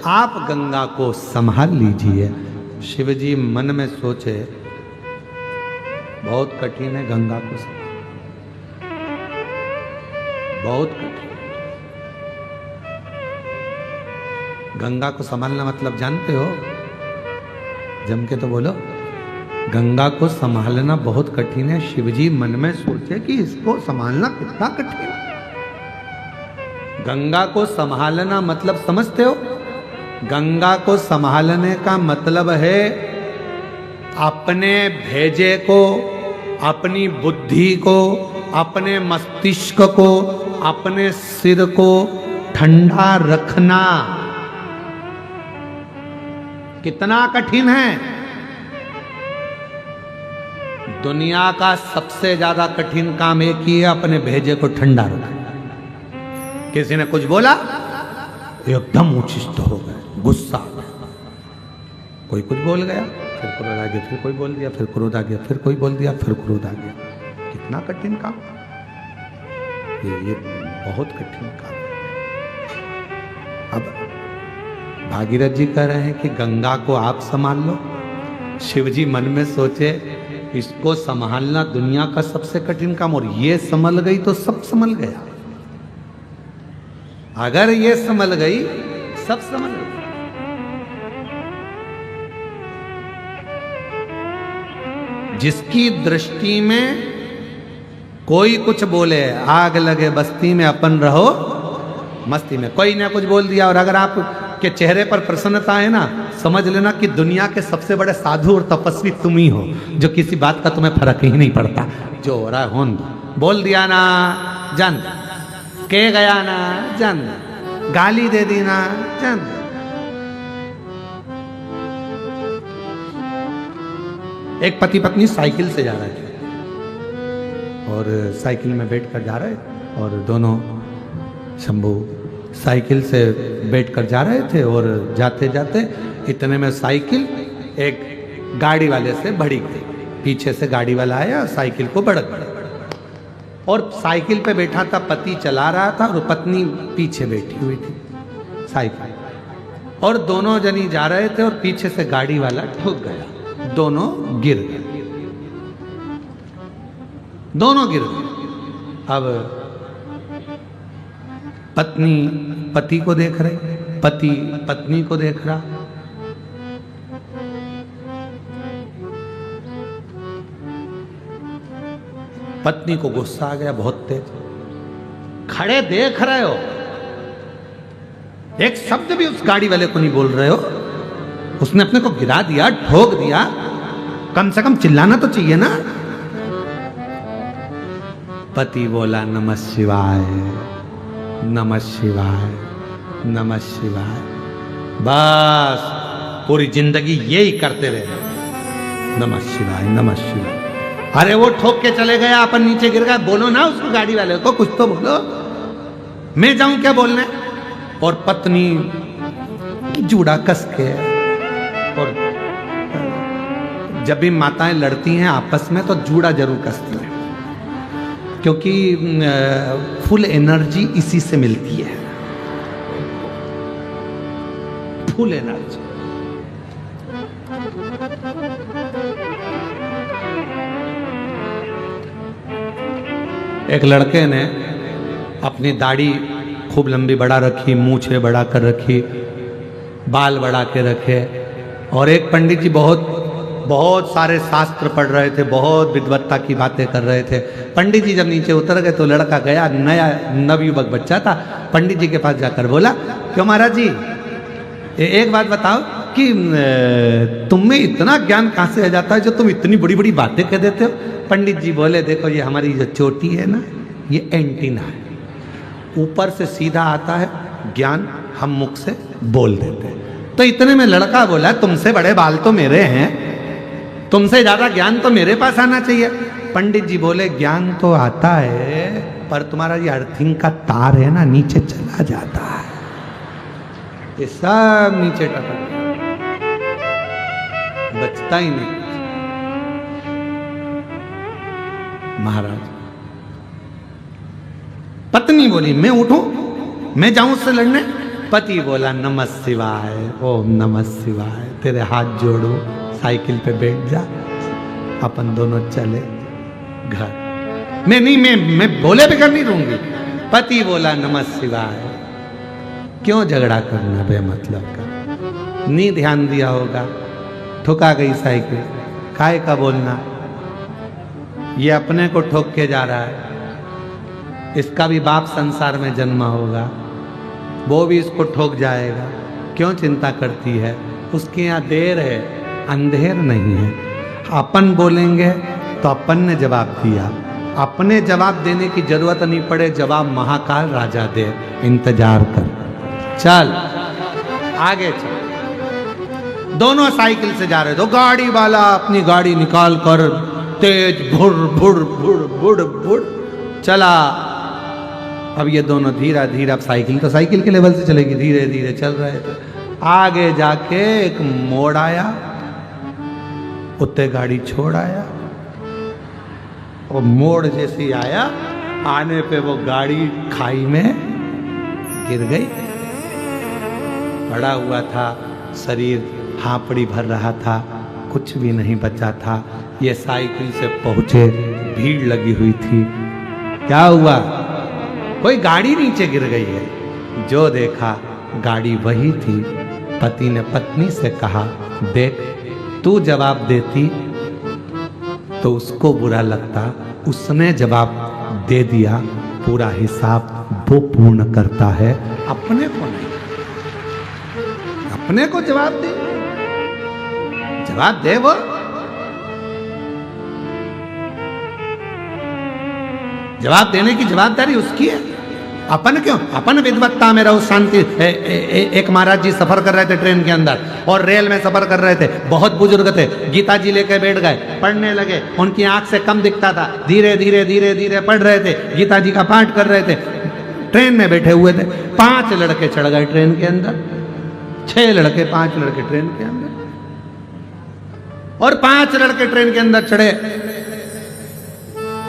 S1: आप गंगा को संभाल लीजिए। शिव जी मन में सोचे बहुत कठिन है गंगा को, बहुत कठिन। गंगा को संभालना मतलब जानते हो? जम के तो बोलो। गंगा को संभालना बहुत कठिन है। शिवजी मन में सोचे कि इसको संभालना कितना कठिन है। गंगा को संभालना मतलब समझते हो? गंगा को संभालने का मतलब है अपने भेजे को, अपनी बुद्धि को, अपने मस्तिष्क को, अपने सिर को ठंडा रखना। कितना कठिन है। दुनिया का सबसे ज्यादा कठिन काम एक ही है, अपने भेजे को ठंडा रखना। किसी ने कुछ बोला, एकदम उच्छिष्ट हो गए, गुस्सा। कोई कुछ बोल गया, फिर क्रोध आ गया, फिर कोई बोल दिया, फिर क्रोध आ गया, फिर कोई बोल दिया, फिर क्रोध आ गया। कितना कठिन काम, ये बहुत कठिन काम। अब भागीरथ जी कह रहे हैं कि गंगा को आप संभाल लो। शिव जी मन में सोचे इसको संभालना दुनिया का सबसे कठिन काम, और ये संभल गई तो सब संभल गया। अगर ये संभल गई, सब संभल गई। जिसकी दृष्टि में कोई कुछ बोले, आग लगे बस्ती में अपन रहो मस्ती में। कोई ने कुछ बोल दिया और अगर आप के चेहरे पर प्रसन्नता है ना, समझ लेना कि दुनिया के सबसे बड़े साधु और तपस्वी तुम ही हो, जो किसी बात का तुम्हें फर्क ही नहीं पड़ता। जो हो रहा है होन दो। बोल दिया ना, जान के गया ना, जान गाली दे दी ना, जान। एक पति पत्नी साइकिल से जा रहे थे और साइकिल में बैठकर जा रहे, और दोनों शंभू साइकिल से बैठकर जा रहे थे, और जाते जाते इतने में साइकिल एक गाड़ी वाले से भड़ी गई। पीछे से गाड़ी वाला आया और साइकिल को भड़क गया, और साइकिल पे बैठा था पति, चला रहा था, और पत्नी पीछे बैठी हुई थी साइकिल, और दोनों जनी जा रहे थे, और पीछे से गाड़ी वाला ठुक गया। दोनों गिर गए, दोनों गिर गए। अब पत्नी पति को देख रही, पति पत्नी को देख रहा। पत्नी को गुस्सा आ गया बहुत तेज। खड़े देख रहे हो, एक शब्द भी उस गाड़ी वाले को नहीं बोल रहे हो। उसने अपने को गिरा दिया, ठोक दिया, कम से कम चिल्लाना तो चाहिए ना। पति बोला नमः शिवाय, नमः शिवाय, नमः शिवाय। बस पूरी जिंदगी यही करते रहे, नमः शिवाय, नमः शिवाय। अरे वो ठोक के चले गया, अपन नीचे गिर गया। बोलो ना उसको, गाड़ी वाले को कुछ तो बोलो। मैं जाऊं क्या बोलने? और पत्नी जूड़ा कस के, और जब भी माताएं लड़ती हैं आपस में तो जूड़ा जरूर कसती हैं, क्योंकि फुल एनर्जी इसी से मिलती है, फुल एनर्जी। एक लड़के ने अपनी दाढ़ी खूब लंबी बढ़ा रखी, मूछें बढ़ा कर रखी, बाल बढ़ा के रखे, और एक पंडित जी बहुत बहुत सारे शास्त्र पढ़ रहे थे, बहुत विद्वत्ता की बातें कर रहे थे। पंडित जी जब नीचे उतर गए तो लड़का गया, नया नवयुवक बच्चा था, पंडित जी के पास जाकर बोला, क्यों महाराज जी एक बात बताओ कि तुम में इतना ज्ञान कहाँ से आ जाता है जो तुम इतनी बड़ी बड़ी बातें कह देते हो? पंडित जी बोले, देखो ये हमारी जो चोटी है ना, ये एंटीना है, ऊपर से सीधा आता है ज्ञान, हम मुख से बोल देते हैं। तो इतने में लड़का बोला, तुमसे बड़े बाल तो मेरे हैं, तुमसे ज्यादा ज्ञान तो मेरे पास आना चाहिए। पंडित जी बोले, ज्ञान तो आता है पर तुम्हारा ये अर्थिंग का तार है ना, नीचे चला जाता है, ये सब नीचे टपक बचता ही नहीं। महाराज, पत्नी बोली, मैं उठूं, मैं जाऊं उससे लड़ने? पति बोला, नमः शिवाय, ओम नमः शिवाय, तेरे हाथ जोड़ो, साइकिल पे बैठ जा, अपन दोनों चले घर। मैं बोले बगैर नहीं रहूंगी। पति बोला, नमः शिवाय। क्यों झगड़ा करना बेमतलब का? नहीं ध्यान दिया होगा, ठुका गई साइकिल, काय का बोलना? ये अपने को ठोक के जा रहा है, इसका भी बाप संसार में जन्मा होगा, वो भी इसको ठोक जाएगा, क्यों चिंता करती है? उसके यहाँ देर है, अंधेर नहीं है। अपन बोलेंगे तो अपन ने जवाब दिया, अपने जवाब देने की जरूरत नहीं पड़े, जवाब महाकाल राजा दे, इंतजार कर। चल आगे चल। दोनों साइकिल से जा रहे, तो गाड़ी वाला अपनी गाड़ी निकाल कर तेज भुड़ भुड़ भुड़ भुड़ भुड़ चला। अब ये दोनों धीरा धीरा, अब साइकिल तो साइकिल के लेवल से चलेगी, धीरे धीरे चल रहे थे। आगे जाके एक मोड़ आया, उत्ते गाड़ी छोड़ आया, और मोड़ जैसे ही आया, आने पे वो गाड़ी खाई में गिर गई। पड़ा हुआ था, शरीर हांपड़ी भर रहा था, कुछ भी नहीं बचा था। ये साइकिल से पहुंचे, भीड़ लगी हुई थी। क्या हुआ? कोई गाड़ी नीचे गिर गई है। जो देखा गाड़ी वही थी। पति ने पत्नी से कहा, देख तू जवाब देती तो उसको बुरा लगता, उसने जवाब दे दिया, पूरा हिसाब वो पूर्ण करता है, अपने को नहीं। अपने को जवाब दे, जवाब दे वो। जवाब देने की जवाबदारी उसकी है, अपन क्यों? अपन विद्वत्ता में रहो, शांति। एक महाराज जी सफर कर रहे थे ट्रेन के अंदर, और रेल में सफर कर रहे थे, बहुत बुजुर्ग थे, गीता जी लेके बैठ गए, पढ़ने लगे। उनकी आंख से कम दिखता था, धीरे धीरे धीरे धीरे पढ़ रहे थे, गीता जी का पाठ कर रहे थे। ट्रेन में बैठे हुए थे, 5 लड़के चढ़ गए ट्रेन के अंदर, 6 लड़के 5 लड़के ट्रेन के अंदर, और 5 लड़के ट्रेन के अंदर चढ़े।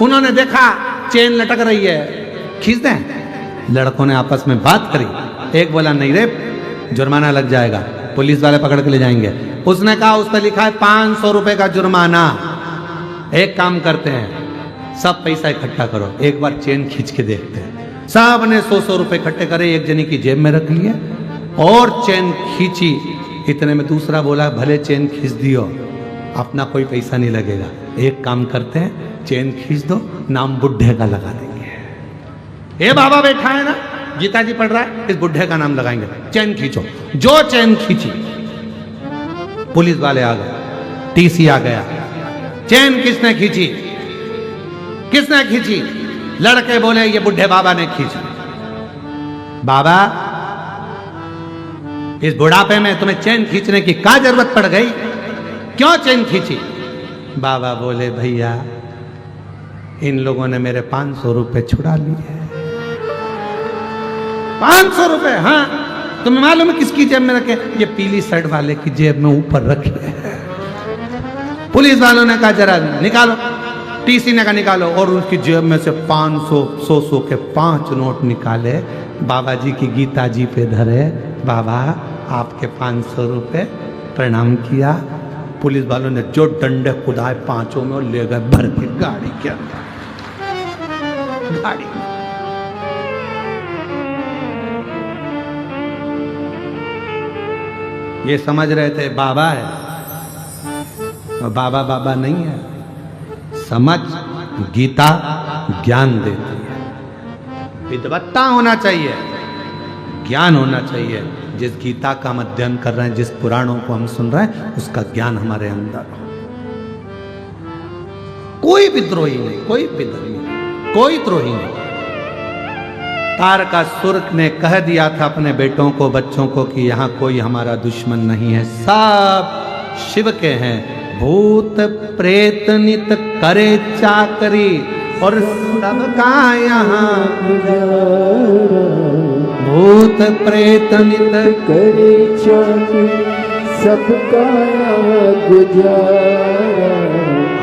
S1: उन्होंने देखा चेन लटक रही है, खींच दें। लड़कों ने आपस में बात करी। एक बोला, नहीं रे, जुर्माना लग जाएगा, पुलिस वाले पकड़ के ले जाएंगे। उसने कहा, उस पर लिखा है 500 रुपए का जुर्माना। एक काम करते हैं, सब पैसा इकट्ठा करो, एक बार चेन खींच के देखते हैं। सब ने 100 रुपए इकट्ठे करे, एक जने की जेब में रख लिए और चेन खींची। इतने में दूसरा बोला, भले चेन खींच दियो, अपना कोई पैसा नहीं लगेगा, एक काम करते हैं, चेन खींच दो, नाम बुढ़े का लगा देंगे। ये बाबा बैठा है ना, गीता जी पढ़ रहा है, इस बुढ़े का नाम लगाएंगे, चेन खींचो। जो चेन खींची, पुलिस वाले आ गए, टीसी आ गया। चेन किसने खींची? किसने खींची? लड़के बोले, ये बुढ़े बाबा ने खींची। बाबा, इस बुढ़ापे में तुम्हें चेन खींचने की क्या जरूरत पड़ गई? क्यों चेन खींची? बाबा बोले, भैया इन लोगों ने मेरे 500 रुपए छुड़ा लिए। 500 रुपए? हाँ, तुम्हें मालूम है किसकी जेब में रखे? ये पीली शर्ट वाले की जेब में ऊपर रखे। पुलिस वालों ने कहा, जरा निकालो। टीसी ने कहा, निकालो। और उसकी जेब में से 500 100 के 5 नोट निकाले, बाबा जी की गीता जी पे धरे। बाबा, आपके 500 रुपए, प्रणाम किया। पुलिस वालों ने जो डंडे खुदाए 5 में, और ले गए भर के गाड़ी के अंदर। गाड़ी ये समझ रहे थे बाबा है, और बाबा बाबा नहीं है। समझ गीता ज्ञान देती है। विद्वत्ता होना चाहिए, ज्ञान होना चाहिए। जिस गीता का हम अध्ययन कर रहे हैं, जिस पुराणों को हम सुन रहे हैं, उसका ज्ञान हमारे अंदर हो। कोई विद्रोही नहीं, कोई विद्रोही नहीं, कोई द्रोही नहीं। तारकासुर ने कह दिया था अपने बेटों को, बच्चों को कि यहां कोई हमारा दुश्मन नहीं है, सब शिव के हैं। भूत प्रेत नित करे चाकरी, और सबका यहाँ भूत प्रेत नित
S2: करे चाकरी, सबका यहाँ गुजारा।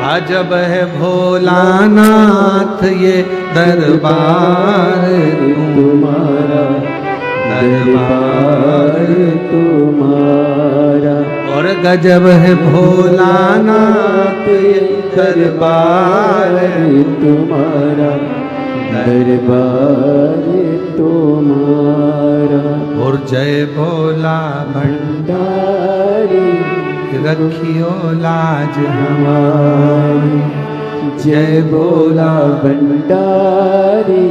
S1: अजब है भोलानाथ ये दरबार
S2: तुम्हारा, दरबार तुम्हारा।
S1: और गजब है भोलानाथ ये दरबार
S2: तुम्हारा, दरबार तुम्हारा।
S1: और जय भोला
S2: भंडारी
S1: रखियो लाज
S2: हमारी, जय भोला भंडारी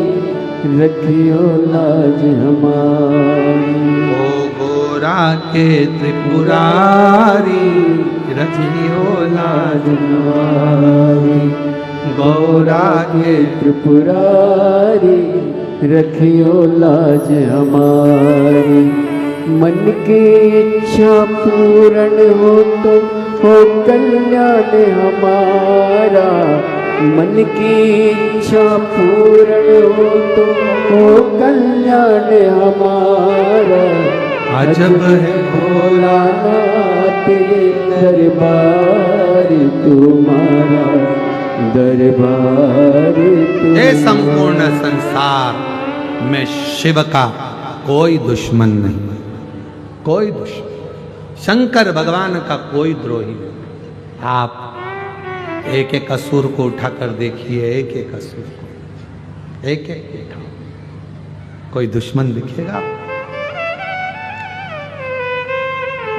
S2: रखियो लाज हमारी।
S1: ओ गोरा के त्रिपुरारी रखियो लाज
S2: हमारी, गौरा के त्रिपुरारी रखियो लाज हमारी। मन की इच्छा पूर्ण हो तो हो कल्याण हमारा, मन की इच्छा पूर्ण हो तो हो कल्याण हमारा।
S1: अजब है
S2: भोलानाथ ये दरबार तुम्हारा, दरबार
S1: ये संपूर्ण संसार में शिव का कोई दुश्मन नहीं, कोई दुश्मन। शंकर भगवान का कोई द्रोही नहीं। आप एक एक असुर को उठाकर देखिए, एक एक असुर को, एक एक उठाओ, कोई दुश्मन दिखेगा?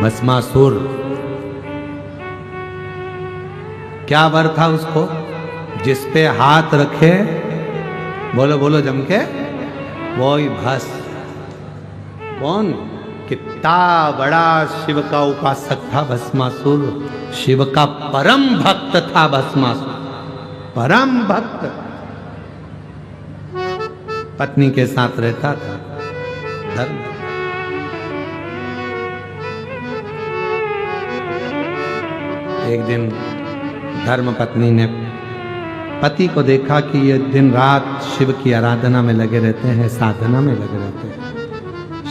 S1: भस्मासुर, क्या वर था उसको? जिस पे हाथ रखे, बोलो बोलो जम के, वो ही भस्म। कौन? कितना बड़ा शिव का उपासक था भस्मासुर, शिव का परम भक्त था भस्मासुर, परम भक्त। पत्नी के साथ रहता था, धर्म। एक दिन धर्म पत्नी ने पति को देखा कि ये दिन रात शिव की आराधना में लगे रहते हैं, साधना में लगे रहते हैं,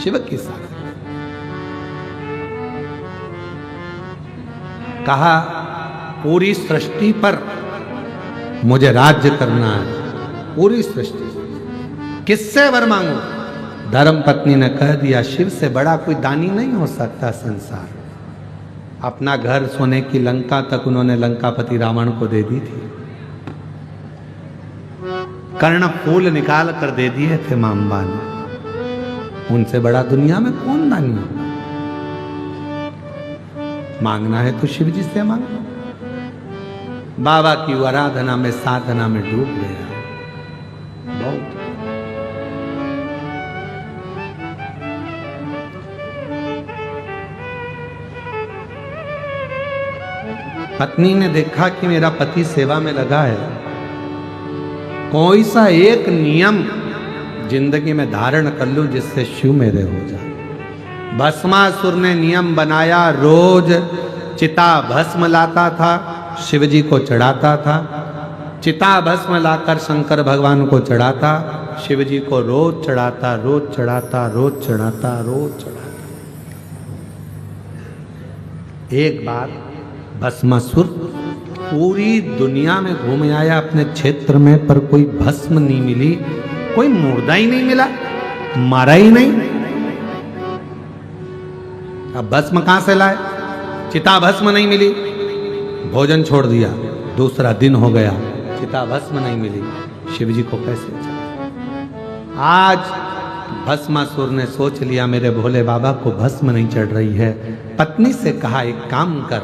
S1: शिव की साधना। कहा पूरी सृष्टि पर मुझे राज्य करना है, पूरी सृष्टि। किससे वर मांगू? धर्म पत्नी ने कह दिया, शिव से बड़ा कोई दानी नहीं हो सकता संसार। अपना घर सोने की लंका तक उन्होंने लंकापति रावण को दे दी थी। कर्ण फूल निकाल कर दे दिए थे मांबा ने। उनसे बड़ा दुनिया में कौन दानी होगा? मांगना है तो शिव जी से मांगो। बाबा की आराधना में, साधना में डूब गया बहुत। पत्नी ने देखा कि मेरा पति सेवा में लगा है, कोई सा एक नियम जिंदगी में धारण कर लूं जिससे शिव मेरे हो जाए। भस्मासुर ने नियम बनाया, रोज चिता भस्म लाता था, शिव जी को चढ़ाता था। चिता भस्म लाकर शंकर भगवान को चढ़ाता, शिव जी को रोज चढ़ाता, रोज चढ़ाता, रोज चढ़ाता, रोज चढ़ाता। एक बार भस्मासुर पूरी दुनिया में घूम आया अपने क्षेत्र में, पर कोई भस्म नहीं मिली, कोई मुर्दा ही नहीं मिला, मारा ही नहीं। अब भस्म कहां से लाए? चिता भस्म नहीं मिली, भोजन छोड़ दिया। दूसरा दिन हो गया, चिता भस्म नहीं मिली, शिव जी को कैसे चढ़ाए? आज भस्मासुर ने सोच लिया मेरे भोले बाबा को भस्म नहीं चढ़ रही है। पत्नी से कहा एक काम कर,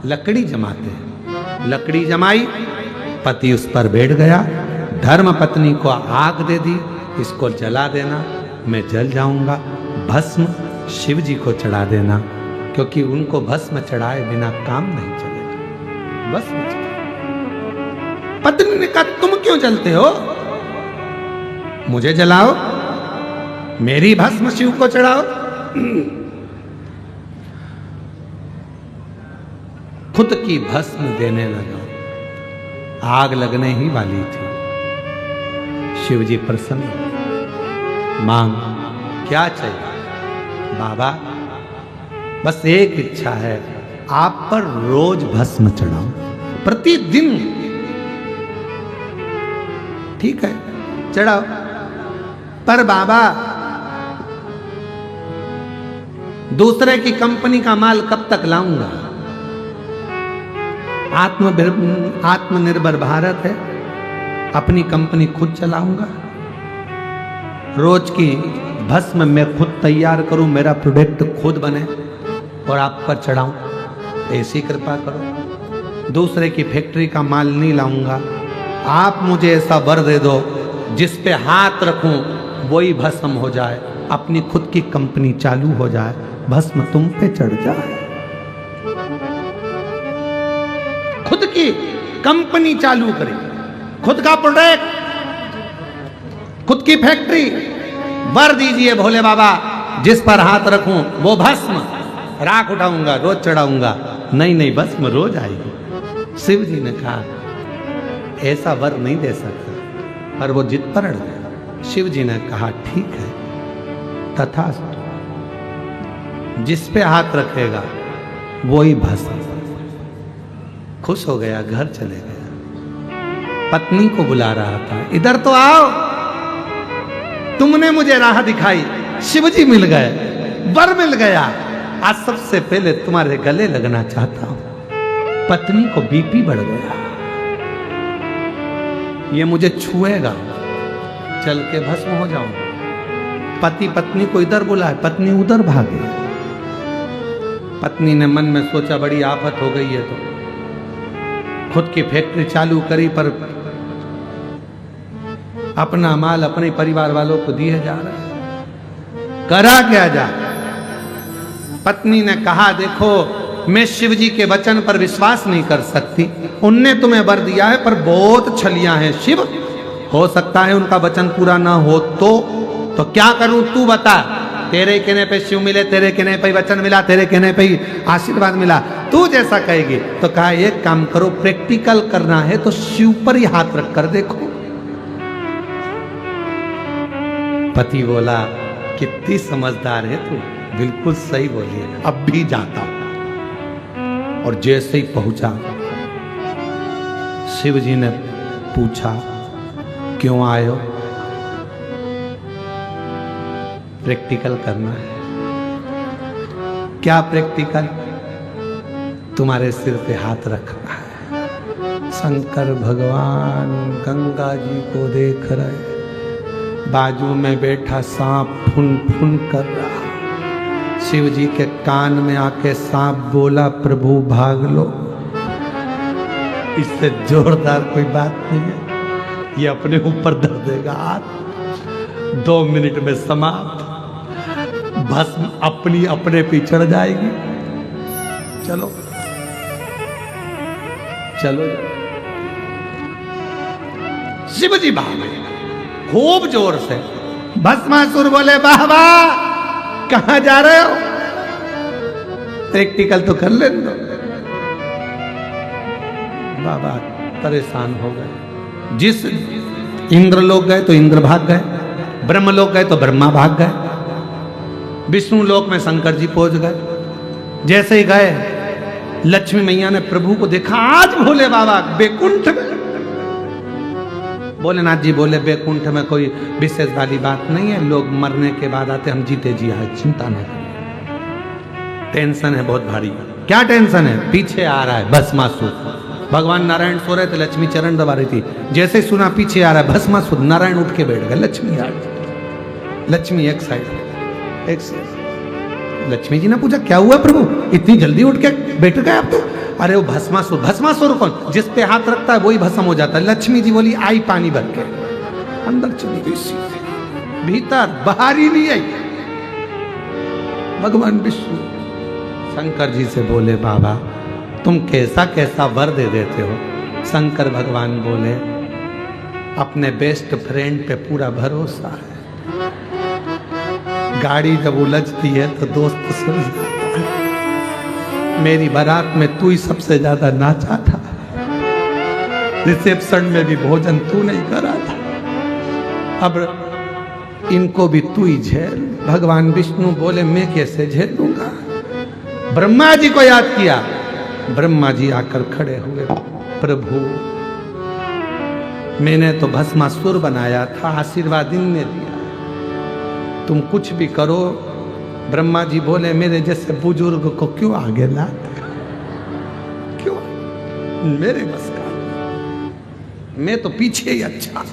S1: लकड़ी जमाते हैं। लकड़ी जमाई, पति उस पर बैठ गया। धर्म पत्नी को आग दे दी, इसको जला देना, मैं जल जाऊंगा। भस्म शिव जी को चढ़ा देना, क्योंकि उनको भस्म चढ़ाए बिना काम नहीं चलेगा। भस्म चढ़ा। पत्नी ने कहा तुम क्यों जलते हो, मुझे जलाओ, मेरी भस्म शिव को चढ़ाओ। खुद की भस्म देने लगा। आग लगने ही वाली थी। शिव जी प्रसन्न। मांग क्या चाहिए? बाबा बस एक इच्छा है, आप पर रोज भस्म चढ़ाऊं, प्रतिदिन। ठीक है चढ़ाओ, पर बाबा दूसरे की कंपनी का माल कब तक लाऊंगा? आत्मनिर्भर भारत है, अपनी कंपनी खुद चलाऊंगा। रोज की भस्म मैं खुद तैयार करूं, मेरा प्रोडक्ट खुद बने और आप पर चढ़ाऊं, ऐसी कृपा करो। दूसरे की फैक्ट्री का माल नहीं लाऊंगा। आप मुझे ऐसा वर दे दो जिस पे हाथ रखूं वही भस्म हो जाए, अपनी खुद की कंपनी चालू हो जाए, भस्म तुम पे चढ़ जाए। खुद की कंपनी चालू करें, खुद का प्रोडक्ट, खुद की फैक्ट्री। वर दीजिए भोले बाबा, जिस पर हाथ रखूं वो भस्म, राख उठाऊंगा, रोज चढ़ाऊंगा। नहीं नहीं, भस्म रोज आएगी। शिव जी ने कहा ऐसा वर नहीं दे सकता, पर वो जिद पर अड़ गया। शिव जी ने कहा ठीक है, तथास्तु, जिस पे हाथ रखेगा वही भस्म। खुश हो गया, घर चले गया। पत्नी को बुला रहा था, इधर तो आओ, तुमने मुझे राह दिखाई, शिव जी मिल गए, वर मिल गया, आज सबसे पहले तुम्हारे गले लगना चाहता हूं। पत्नी को बीपी बढ़ गया, ये मुझे छुएगा, चल के भस्म हो जाऊंगा। पति पत्नी को इधर बुलाए, पत्नी उधर भागे। पत्नी ने मन में सोचा बड़ी आफत हो गई है, तो खुद की फैक्ट्री चालू करी, पर अपना माल अपने परिवार वालों को दिए जा रहा है, करा क्या जा। पत्नी ने कहा देखो, मैं शिव जी के वचन पर विश्वास नहीं कर सकती, उनने तुम्हें वर दिया है पर बहुत छलियां हैं शिव, हो सकता है उनका वचन पूरा ना हो तो क्या करूं तू बता। तेरे कहने पे शिव मिले, तेरे कहने पे वचन मिला, तेरे कहने पे आशीर्वाद मिला, तू जैसा कहेगी। तो कहा एक काम करो, प्रैक्टिकल करना है तो शिव पर ही हाथ रख कर देखो। पति बोला कितनी समझदार है तू, बिल्कुल सही बोली है, अब भी जाता हूं। और जैसे ही पहुंचा, शिव जी ने पूछा क्यों आए हो? प्रैक्टिकल करना है। क्या प्रैक्टिकल? तुम्हारे सिर पे हाथ रखना है। शंकर भगवान गंगा जी को देख रहे, बाजू में बैठा सांप फुन फुन कर रहा। शिव जी के कान में आके सांप बोला प्रभु भाग लो। इससे जोरदार कोई बात नहीं है, ये अपने ऊपर धर देगा हाथ, 2 मिनट में समाप्त, भस्म अपनी अपने पे चढ़ जाएगी। चलो चलो, शिव जी भागे खूब जोर से। भस्मासुर बोले वाह वाह, कहां जा रहे हो? प्रैक्टिकल तो कर लेने दो। बाबा परेशान हो गए। जिस इंद्र लोग गए तो इंद्र भाग गए, ब्रह्म लोग गए तो ब्रह्मा भाग गए, विष्णु लोक में शंकर जी पहुंच गए। जैसे ही गए, लक्ष्मी मैया ने प्रभु को देखा, आज भोले बाबा बैकुंठ में। भोलेनाथ जी बोले बैकुंठ में कोई विशेष वाली बात नहीं है, लोग मरने के बाद आते, हम जीते जी आए, चिंता न करिए। टेंशन है बहुत भारी। क्या टेंशन है? पीछे आ रहा है भस्मासुर। भगवान नारायण सो रहे थे, लक्ष्मी चरण दबा रही थी, जैसे सुना पीछे आ रहा है भस्मासुर, नारायण उठ के बैठ गए, लक्ष्मी आ गई। लक्ष्मी एक साइड, एक साइड। लक्ष्मी जी ने पूछा क्या हुआ प्रभु, इतनी जल्दी उठ के बैठ गए आप तो? अरे वो भस्मासुर। भस्मासुर कौन? जिस पे हाथ रखता है वही भस्म हो जाता है। लक्ष्मी जी बोली आई पानी भर के, अंदर चली गई सीधे भीतर, बाहर ही नहीं आई। भगवान विष्णु शंकर जी से बोले बाबा तुम कैसा कैसा वर दे देते हो। शंकर भगवान बोले अपने बेस्ट फ्रेंड पे पूरा भरोसा है, गाड़ी जब उलझती है तो दोस्त सुन जाता है। मेरी बारात में तू ही सबसे ज्यादा नाचा था, रिसेप्शन में भी भोजन तू नहीं करा था, अब इनको भी तू ही झेल। भगवान विष्णु बोले मैं कैसे झेलूंगा। ब्रह्मा जी को याद किया, ब्रह्मा जी आकर खड़े हुए, प्रभु मैंने तो भस्मासुर बनाया था, आशीर्वाद इनने दिया, तुम कुछ भी करो। ब्रह्मा जी बोले मेरे जैसे बुजुर्ग को क्यों आगे लाते, क्यों, मेरे बस का, मैं तो पीछे ही अच्छा।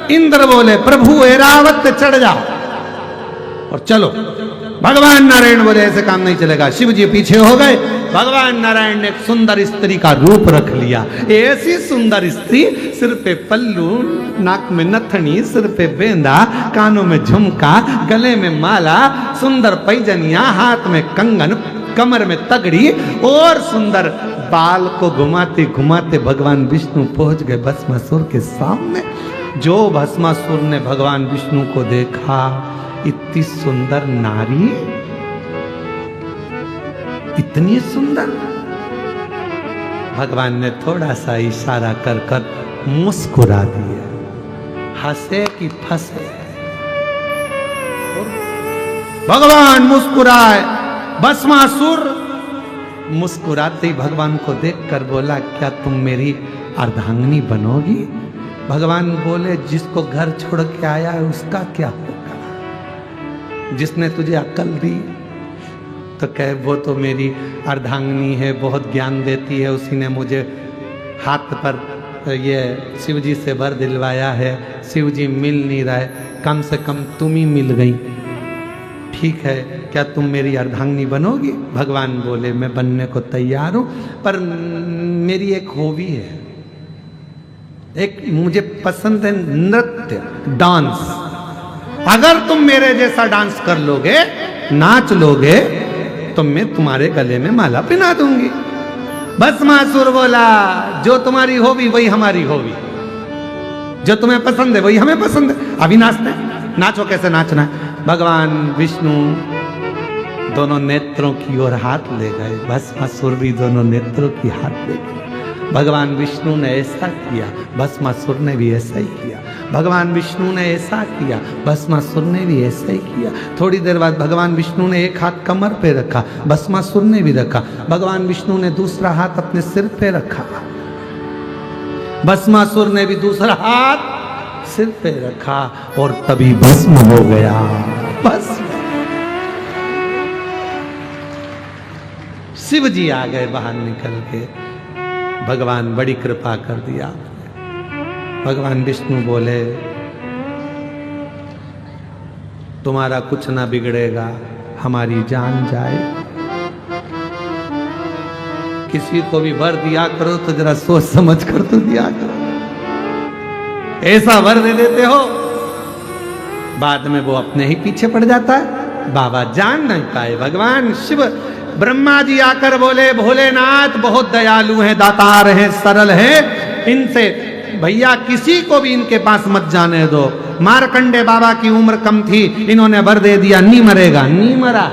S1: इंद्र बोले प्रभु ऐरावत चढ़ जाओ और चलो। भगवान नारायण बोले ऐसे काम नहीं चलेगा। शिव जी पीछे हो गए। भगवान नारायण ने एक सुंदर स्त्री का रूप रख लिया। ऐसी सुंदर स्त्री, सिर पे पल्लू, नाक में नथनी, सिर पे बेंदा, कानों में झुमका, गले में माला, सुंदर पैजनिया, हाथ में कंगन, कमर में तगड़ी और सुंदर बाल को घुमाते घुमाते भगवान विष्णु पहुंच गए भस्मासुर के सामने। जो भस्मासुर ने भगवान विष्णु को देखा, इतनी सुंदर नारी, इतनी सुंदर, भगवान ने थोड़ा सा इशारा कर कर मुस्कुरा दिया, हंसे कि फंसे। भगवान मुस्कुराए। भस्मासुर मुस्कुराते ही भगवान को देखकर बोला क्या तुम मेरी अर्धांगिनी बनोगी? भगवान बोले जिसको घर छोड़ के आया है उसका क्या होगा, जिसने तुझे अक्ल दी तो कहे वो तो मेरी अर्धांगिनी है, बहुत ज्ञान देती है, उसी ने मुझे हाथ पर ये शिव जी से वर दिलवाया है, शिव जी मिल नहीं रहे, कम से कम तुम ही मिल गई, ठीक है क्या तुम मेरी अर्धांगिनी बनोगी? भगवान बोले मैं बनने को तैयार हूं, पर मेरी एक हॉबी है, एक मुझे पसंद है नृत्य, डांस। अगर तुम मेरे जैसा डांस कर लोगे, नाच लोगे, तो मैं तुम्हारे गले में माला पहना दूंगी। भस्मासुर बोला जो तुम्हारी हॉबी वही हमारी हॉबी, जो तुम्हें पसंद है वही हमें पसंद है, अभी नाचते हैं, नाचो कैसे नाचना है। भगवान विष्णु दोनों नेत्रों की ओर हाथ ले गए, भस्मासुर भी दोनों नेत्रों की हाथ ले गए। भगवान विष्णु ने ऐसा किया, भस्मासुर ने भी ऐसा ही किया। भगवान विष्णु ने ऐसा किया, भस्मासुर ने भी ऐसा ही किया। थोड़ी देर बाद भगवान विष्णु ने एक हाथ कमर पे रखा, भस्मासुर ने भी रखा। भगवान विष्णु ने दूसरा हाथ अपने सिर पे रखा, भस्मासुर ने भी दूसरा हाथ सिर पे रखा, और तभी भस्म हो गया। बस शिव जी आ गए बाहर निकल के, भगवान बड़ी कृपा कर दिया। भगवान विष्णु बोले तुम्हारा कुछ ना बिगड़ेगा, हमारी जान जाए। किसी को भी वर दिया करो तो जरा सोच समझ कर तो दिया करो, ऐसा वर दे देते हो बाद में वो अपने ही पीछे पड़ जाता है, बाबा जान नहीं पाए। भगवान शिव ब्रह्मा जी आकर बोले भोलेनाथ बहुत दयालु हैं, दातार हैं, सरल हैं, इनसे भैया किसी को भी इनके पास मत जाने दो। मार्कंडे बाबा की उम्र कम थी, इन्होंने वर दे दिया नहीं मरेगा, नहीं मरा।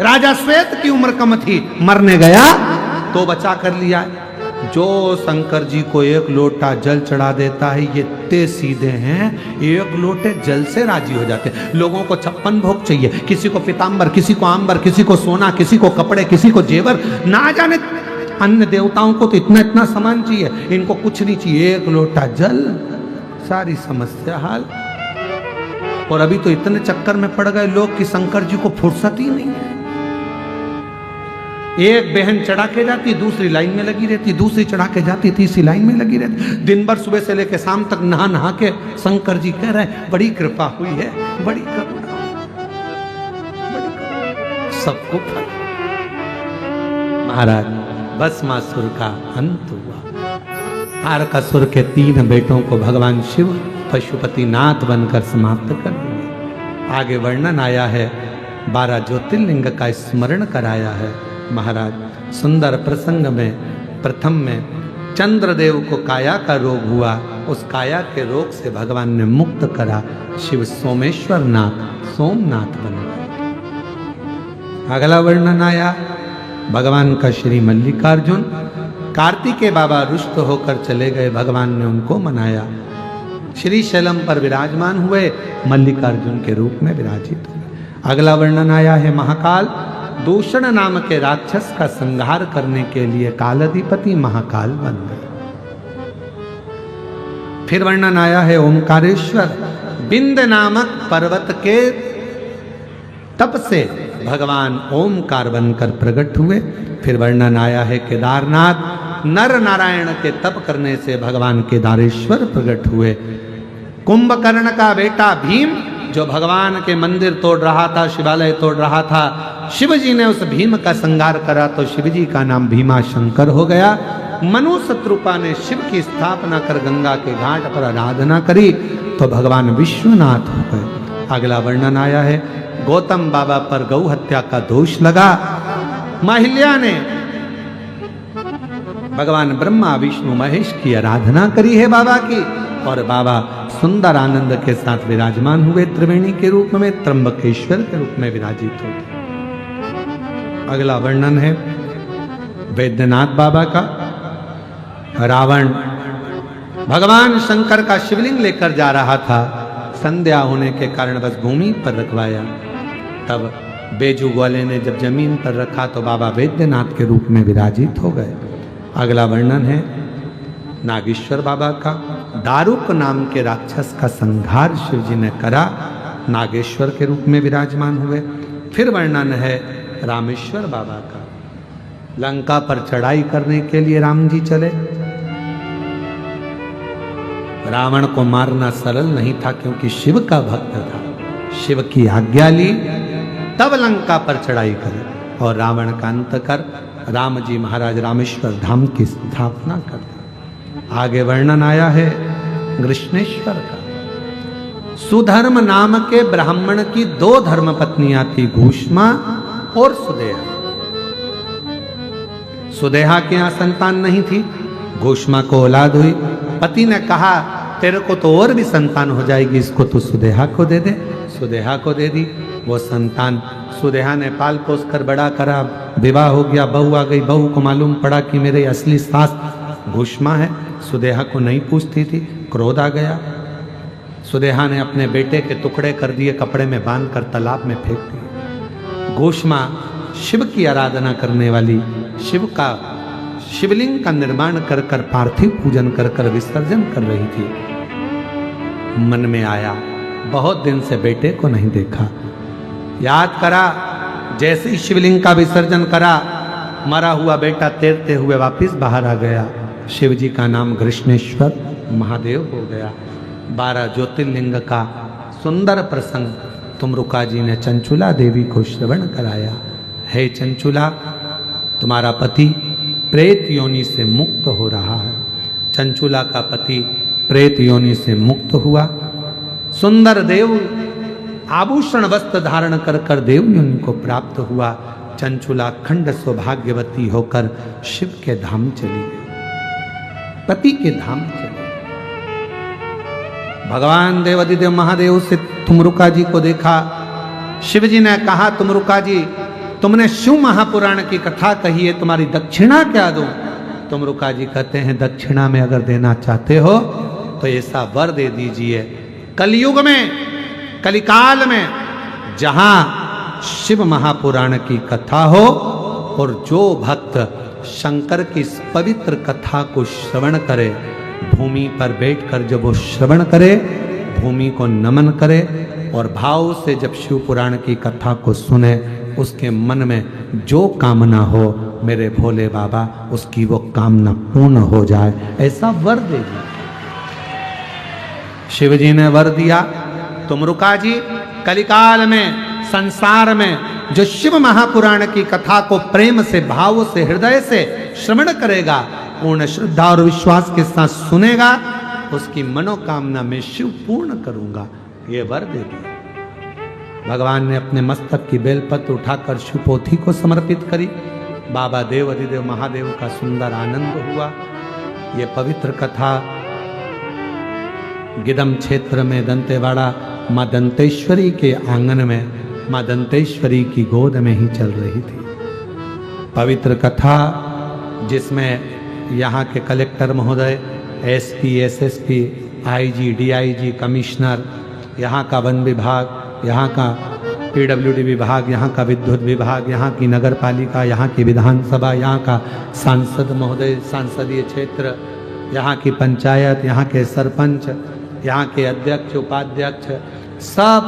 S1: राजा श्वेत की उम्र कम थी, मरने गया तो बचा कर लिया। जो शंकर जी को एक लोटा जल चढ़ा देता है, ये इतने सीधे हैं, एक लोटे जल से राजी हो जाते हैं। लोगों को 56 भोग चाहिए, किसी को पीतांबर, किसी को आंबर, किसी को सोना, किसी को कपड़े, किसी को जेवर, ना जाने अन्य देवताओं को तो इतना इतना सामान चाहिए, इनको कुछ नहीं चाहिए, एक लोटा जल, सारी समस्या हाल। और अभी तो इतने चक्कर में पड़ गए लोग कि शंकर जी को फुर्सत ही नहीं है। एक बहन चढ़ा के जाती, दूसरी लाइन में लगी रहती, दूसरी चढ़ा के जाती, तीसरी लाइन में लगी रहती। दिन भर सुबह से लेकर शाम तक नहा नहा के शंकर जी कह रहे हैं बड़ी कृपा हुई है, बड़ी करुणा, सबको फल। महाराज भस्मासुर का अंत हुआ। तारकासुर के 3 बेटों को भगवान शिव पशुपति नाथ बनकर समाप्त कर दिए। आगे वर्णन आया है, 12 ज्योतिर्लिंग का स्मरण कराया है। महाराज सुंदर प्रसंग में प्रथम में चंद्रदेव को काया का रोग हुआ, उस काया के रोग से भगवान ने मुक्त करा। शिव सोमेश्वर नाथ सोमनाथ बन गए। अगला वर्णन आया भगवान का श्री मल्लिकार्जुन। कार्तिकेय बाबा रुष्ट होकर चले गए, भगवान ने उनको मनाया। श्री शैलम पर विराजमान हुए, मल्लिकार्जुन के रूप में विराजित हुए। अगला वर्णन आया है महाकाल। दूषण नाम के राक्षस का संहार करने के लिए कालाधिपति महाकाल बन गए। फिर वर्णन आया है ओमकारेश्वर। बिंद नामक पर्वत के तप से भगवान ओमकार बनकर प्रकट हुए। फिर वर्णन आया है केदारनाथ। नर नारायण के तप करने से भगवान केदारेश्वर प्रकट हुए। कुंभकर्ण का बेटा भीम जो भगवान के मंदिर तोड़ रहा था, शिवालय तोड़ रहा था, शिव जी ने उस भीम का संहार करा तो शिव जी का नाम भीमाशंकर हो गया। मनु शत्रुपा ने शिव की स्थापना कर गंगा के घाट पर आराधना करी तो भगवान विश्वनाथ हो गए। अगला वर्णन आया है गौतम बाबा पर गौ हत्या का दोष लगा। माहिल्या ने भगवान ब्रह्मा विष्णु महेश की आराधना करी है बाबा की, और बाबा सुंदर आनंद के साथ विराजमान हुए। त्रिवेणी के रूप में, त्र्यंबकेश्वर के रूप में विराजित होते। अगला वर्णन है वैद्यनाथ बाबा का। रावण भगवान शंकर का शिवलिंग लेकर जा रहा था, संध्या होने के कारण बस भूमि पर रखवाया। तब बेजू ग्वाले ने जब जमीन पर रखा तो बाबा वैद्यनाथ के रूप में विराजित हो गए। अगला वर्णन है नागेश्वर बाबा का। दारुक नाम के राक्षस का संहार शिव जी ने करा, नागेश्वर के रूप में विराजमान हुए। फिर वर्णन है रामेश्वर बाबा का। लंका पर चढ़ाई करने के लिए राम जी चले। रावण को मारना सरल नहीं था क्योंकि शिव का भक्त था। शिव की आज्ञा ली तब लंका पर चढ़ाई करे और रावण का अंत कर राम जी महाराज रामेश्वर धाम की स्थापना कर दी। आगे वर्णन आया है कृष्णेश्वर का। सुधर्म नाम के ब्राह्मण की 2 धर्म पत्नियां थी, घूष्मा और सुदेहा। सुदेहा के यहां संतान नहीं थी, घूष्मा को औलाद हुई। पति ने कहा तेरे को तो और भी संतान हो जाएगी, इसको तो सुदेहा को दे दे। सुदेहा को दे दी। वो संतान सुदेहा ने पाल पोस कर बड़ा करा, विवाह हो गया, बहू आ गई। बहू को मालूम पड़ा कि मेरे असली सास घूष्मा है। सुदेहा को नहीं पूछती थी, क्रोध आ गया। सुदेहा ने अपने बेटे के टुकड़े कर दिए, कपड़े में बांधकर तालाब में फेंक दिए। घूष्मा शिव की आराधना करने वाली, शिव का शिवलिंग का निर्माण कर कर पार्थिव पूजन कर कर विसर्जन कर रही थी। मन में आया बहुत दिन से बेटे को नहीं देखा। याद करा, जैसे ही शिवलिंग का विसर्जन करा, मरा हुआ बेटा तैरते हुए वापस बाहर आ गया। शिव जी का नाम कृष्णेश्वर महादेव हो गया। 12 ज्योतिर्लिंग का सुंदर प्रसंग तुमरुका जी ने चंचुला देवी को श्रवण कराया। हे चंचुला, तुम्हारा पति प्रेत योनि से मुक्त हो रहा है। चंचुला का पति प्रेत योनि से मुक्त हुआ। सुंदर देव आभूषण वस्त्र धारण कर कर देव योनि को प्राप्त हुआ। चंचुला खंड सौभाग्यवती होकर शिव के धाम चली गई, पति के धाम चली। भगवान देवादिदेव महादेव से तुमरुका जी को देखा। शिव जी ने कहा तुमरुका जी, तुमने शिव महापुराण की कथा कही है, तुम्हारी दक्षिणा क्या दूं? तुमरुका जी कहते हैं दक्षिणा में अगर देना चाहते हो तो ऐसा वर दे दीजिए, कलयुग में, कलिकाल में, जहां शिव महापुराण की कथा हो और जो भक्त शंकर की इस पवित्र कथा को श्रवण करे, भूमि पर बैठकर जब वो श्रवण करे, भूमि को नमन करे और भाव से जब शिव पुराण की कथा को सुने उसके मन में जो कामना हो मेरे भोले बाबा उसकी वो कामना पूर्ण हो जाए, ऐसा वर देगी। शिव जी ने वर दिया। तुमरुका जी कलिकाल में संसार में जो शिव महापुराण की कथा को प्रेम से भाव से हृदय से श्रवण करेगा, पूर्ण श्रद्धा और विश्वास के साथ सुनेगा, उसकी मनोकामना में शिव पूर्ण करूंगा, ये वर दे दिया। भगवान ने अपने मस्तक की बेलपत्र उठाकर शिवपोथी को समर्पित करी। बाबा देव अधिदेव महादेव का सुंदर आनंद हुआ। ये पवित्र कथा गिदम क्षेत्र में दंतेवाड़ा माँ दंतेश्वरी के आंगन में माँ दंतेश्वरी की गोद में ही चल रही थी। पवित्र कथा जिसमें यहाँ के कलेक्टर महोदय, SP, SSP, IG, DIG, commissioner, यहाँ का वन विभाग, यहाँ का पीडब्ल्यूडी विभाग, यहाँ का विद्युत विभाग, यहाँ की नगर पालिका, यहाँ की विधानसभा, यहाँ का सांसद महोदय, सांसदीय क्षेत्र, यहाँ की पंचायत, यहाँ के सरपंच, यहाँ के अध्यक्ष, उपाध्यक्ष, सब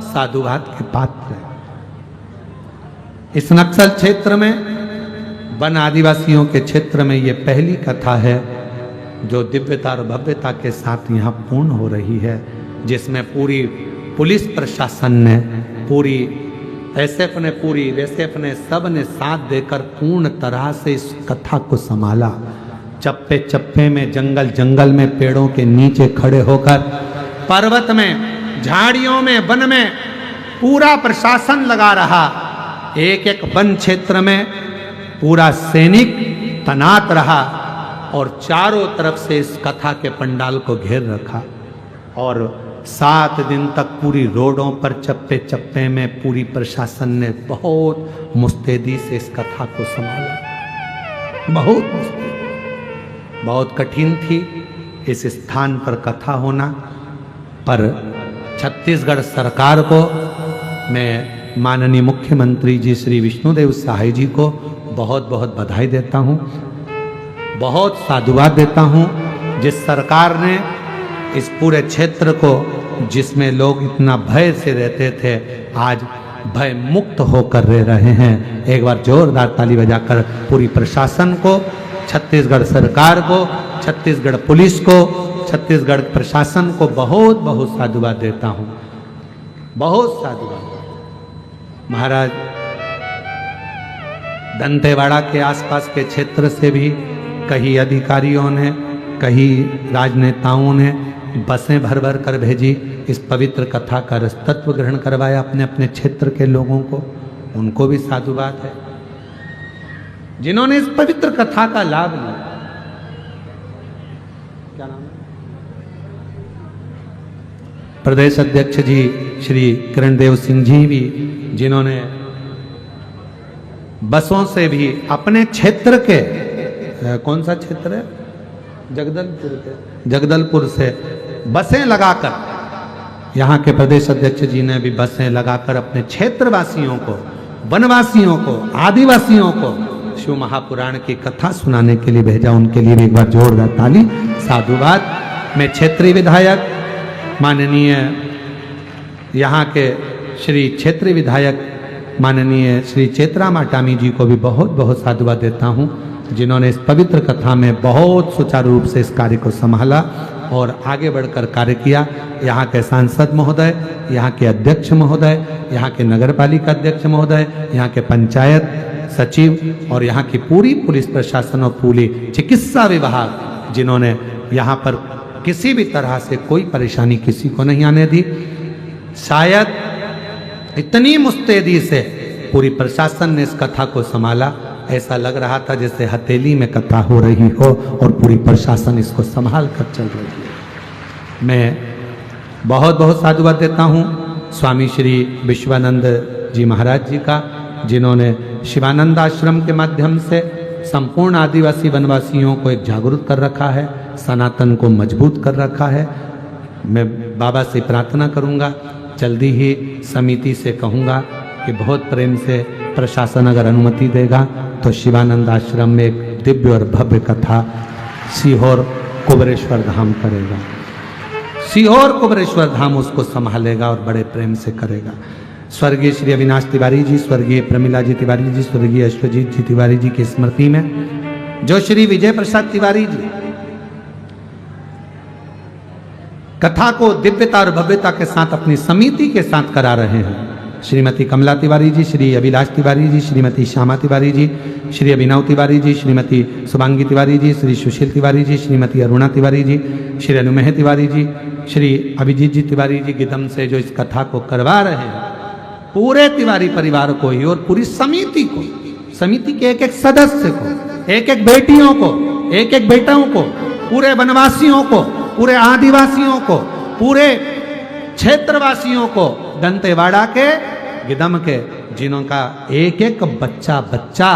S1: साधुवाद के पात्र हैं। इस नक्सल क्षेत्र में, वन आदिवासियों के क्षेत्र में ये पहली कथा है जो दिव्यता और भव्यता के साथ यहाँ पूर्ण हो रही है, जिसमें पूरी पुलिस प्रशासन ने, पूरी एसएफ ने, पूरी एसएफ ने, सब ने साथ देकर पूर्ण तरह से इस कथा को संभाला। चप्पे चप्पे में, जंगल जंगल में, पेड़ों के नीचे खड़े होकर, पर्वत में, झाड़ियों में, वन में पूरा प्रशासन लगा रहा। एक एक वन क्षेत्र में पूरा सैनिक तैनात रहा और चारों तरफ से इस कथा के पंडाल को घेर रखा। और 7 दिन तक पूरी रोडों पर चप्पे चप्पे में पूरी प्रशासन ने बहुत मुस्तैदी से इस कथा को संभाला। बहुत मुस्तैदी, बहुत कठिन थी इस स्थान पर कथा होना, पर छत्तीसगढ़ सरकार को, मैं माननीय मुख्यमंत्री जी श्री विष्णुदेव साय जी को बहुत बहुत बधाई देता हूँ, बहुत साधुवाद देता हूँ। जिस सरकार ने इस पूरे क्षेत्र को, जिसमें लोग इतना भय से रहते थे, आज भय मुक्त होकर रह रहे हैं। एक बार जोरदार ताली बजाकर पूरी प्रशासन को, छत्तीसगढ़ सरकार को, छत्तीसगढ़ पुलिस को, छत्तीसगढ़ प्रशासन को बहुत बहुत साधुवाद देता हूँ, बहुत साधुवाद। महाराज, दंतेवाड़ा के आसपास के क्षेत्र से भी कई अधिकारियों ने, कई राजनेताओं ने बसें भर भर कर भेजी, इस पवित्र कथा का रसतत्व ग्रहण करवाया अपने अपने क्षेत्र के लोगों को, उनको भी साधुवाद है जिन्होंने इस पवित्र कथा का लाभ लिया। क्या नाम है? प्रदेश अध्यक्ष जी श्री किरणदेव सिंह जी भी, जिन्होंने बसों से भी अपने क्षेत्र के, कौन सा क्षेत्र है, जगदलपुर से बसें लगाकर, यहाँ के प्रदेश अध्यक्ष जी ने भी बसें लगाकर अपने क्षेत्रवासियों को, वनवासियों को, आदिवासियों को शिव महापुराण की कथा सुनाने के लिए भेजा। उनके लिए भी एक बार जोरदार ताली, साधुवाद। मैं क्षेत्रीय विधायक माननीय यहाँ के श्री क्षेत्रीय विधायक माननीय श्री चेतराम आटामी जी को भी बहुत बहुत साधुवाद देता हूँ, जिन्होंने इस पवित्र कथा में बहुत सुचारू रूप से इस कार्य को संभाला और आगे बढ़कर कार्य किया। यहाँ के सांसद महोदय, यहाँ के अध्यक्ष महोदय, यहाँ के नगर पालिका अध्यक्ष महोदय, यहाँ के पंचायत सचिव और यहाँ की पूरी पुलिस प्रशासन और पूरी चिकित्सा विभाग, जिन्होंने यहाँ पर किसी भी तरह से कोई परेशानी किसी को नहीं आने दी। शायद इतनी मुस्तैदी से पूरी प्रशासन ने इस कथा को संभाला, ऐसा लग रहा था जैसे हथेली में कथा हो रही हो और पूरी प्रशासन इसको संभाल कर चल रही है। मैं बहुत बहुत साधुवाद देता हूँ स्वामी श्री विश्वानंद जी महाराज जी का, जिन्होंने शिवानंद आश्रम के माध्यम से संपूर्ण आदिवासी वनवासियों को एक जागरूक कर रखा है, सनातन को मजबूत कर रखा है। मैं बाबा से प्रार्थना करूंगा, जल्दी ही समिति से कहूंगा कि बहुत प्रेम से प्रशासन अगर अनुमति देगा तो शिवानंद आश्रम में एक दिव्य और भव्य कथा सीहोर कुबरेश्वर धाम करेगा। सीहोर कुबरेश्वर धाम उसको संभालेगा और बड़े प्रेम से करेगा। स्वर्गीय श्री अविनाश तिवारी जी, स्वर्गीय प्रमिला जी तिवारी जी, स्वर्गीय अश्वजीत जी तिवारी जी की स्मृति में जो श्री विजय प्रसाद तिवारी जी कथा को दिव्यता और भव्यता के साथ अपनी समिति के साथ करा रहे हैं, श्रीमती कमला तिवारी जी, श्री अभिलाष तिवारी जी, श्रीमती श्यामा तिवारी जी, श्री अभिनव तिवारी जी, श्रीमती शुभांगी तिवारी जी, श्री सुशील तिवारी जी, श्रीमती अरुणा तिवारी जी, श्री अनुमेह तिवारी जी, श्री अभिजीत जी तिवारी जी गिदम से जो इस कथा को करवा रहे हैं, पूरे तिवारी परिवार को ही और पूरी समिति को, समिति के एक एक सदस्य को, एक एक बेटियों को, एक एक बेटाओं को, पूरे वनवासियों को, पूरे आदिवासियों को, पूरे क्षेत्रवासियों को, दंतेवाड़ा के गिदम के, जिन्हों का एक एक बच्चा बच्चा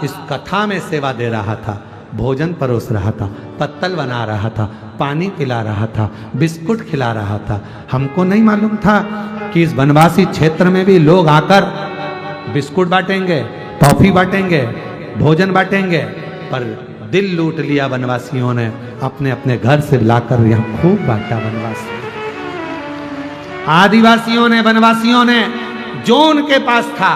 S1: इस कथा में सेवा दे रहा था, भोजन परोस रहा था, पत्तल बना रहा था, पानी पिला रहा था, बिस्कुट खिला रहा था। हमको नहीं मालूम था कि इस वनवासी क्षेत्र में भी लोग आकर बिस्कुट बांटेंगे, टॉफी बांटेंगे, भोजन बांटेंगे, पर दिल लूट लिया वनवासियों ने, अपने अपने घर से लाकर यहाँ खूब बांटा वनवासी। आदिवासियों ने, वनवासियों ने जो उनके पास था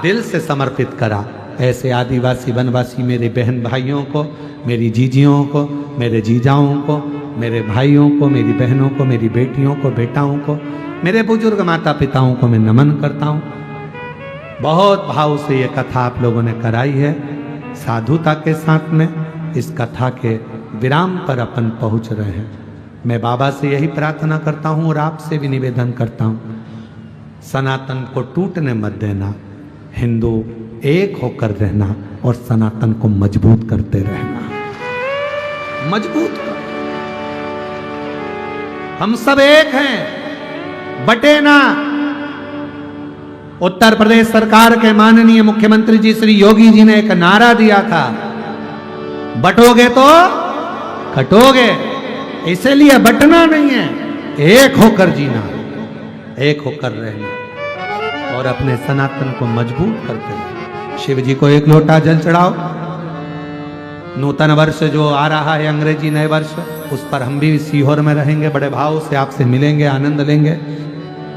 S1: दिल से समर्पित करा। ऐसे आदिवासी वनवासी मेरे बहन भाइयों को, मेरी जीजियों को, मेरे जीजाओं को, मेरे भाइयों को, मेरी बहनों को, मेरी बेटियों को, बेटाओं को, मेरे बुजुर्ग माता पिताओं को मैं नमन करता हूँ। बहुत भाव से ये कथा आप लोगों ने कराई है, साधुता के साथ में इस कथा के विराम पर अपन पहुंच रहे हैं। मैं बाबा से यही प्रार्थना करता हूं और आपसे भी निवेदन करता हूं, सनातन को टूटने मत देना, हिंदू एक होकर रहना और सनातन को मजबूत करते रहना। मजबूत कर, हम सब एक हैं, बटे ना। उत्तर प्रदेश सरकार के माननीय मुख्यमंत्री जी श्री योगी जी ने एक नारा दिया था, बटोगे तो कटोगे, इसलिए बटना नहीं है, एक होकर जीना, एक होकर रहना और अपने सनातन को मजबूत करते हैं। शिव जी को एक लोटा जल चढ़ाओ। नूतन वर्ष जो आ रहा है, अंग्रेजी नए वर्ष, उस पर हम भी सीहोर में रहेंगे, बड़े भाव से आपसे मिलेंगे, आनंद लेंगे।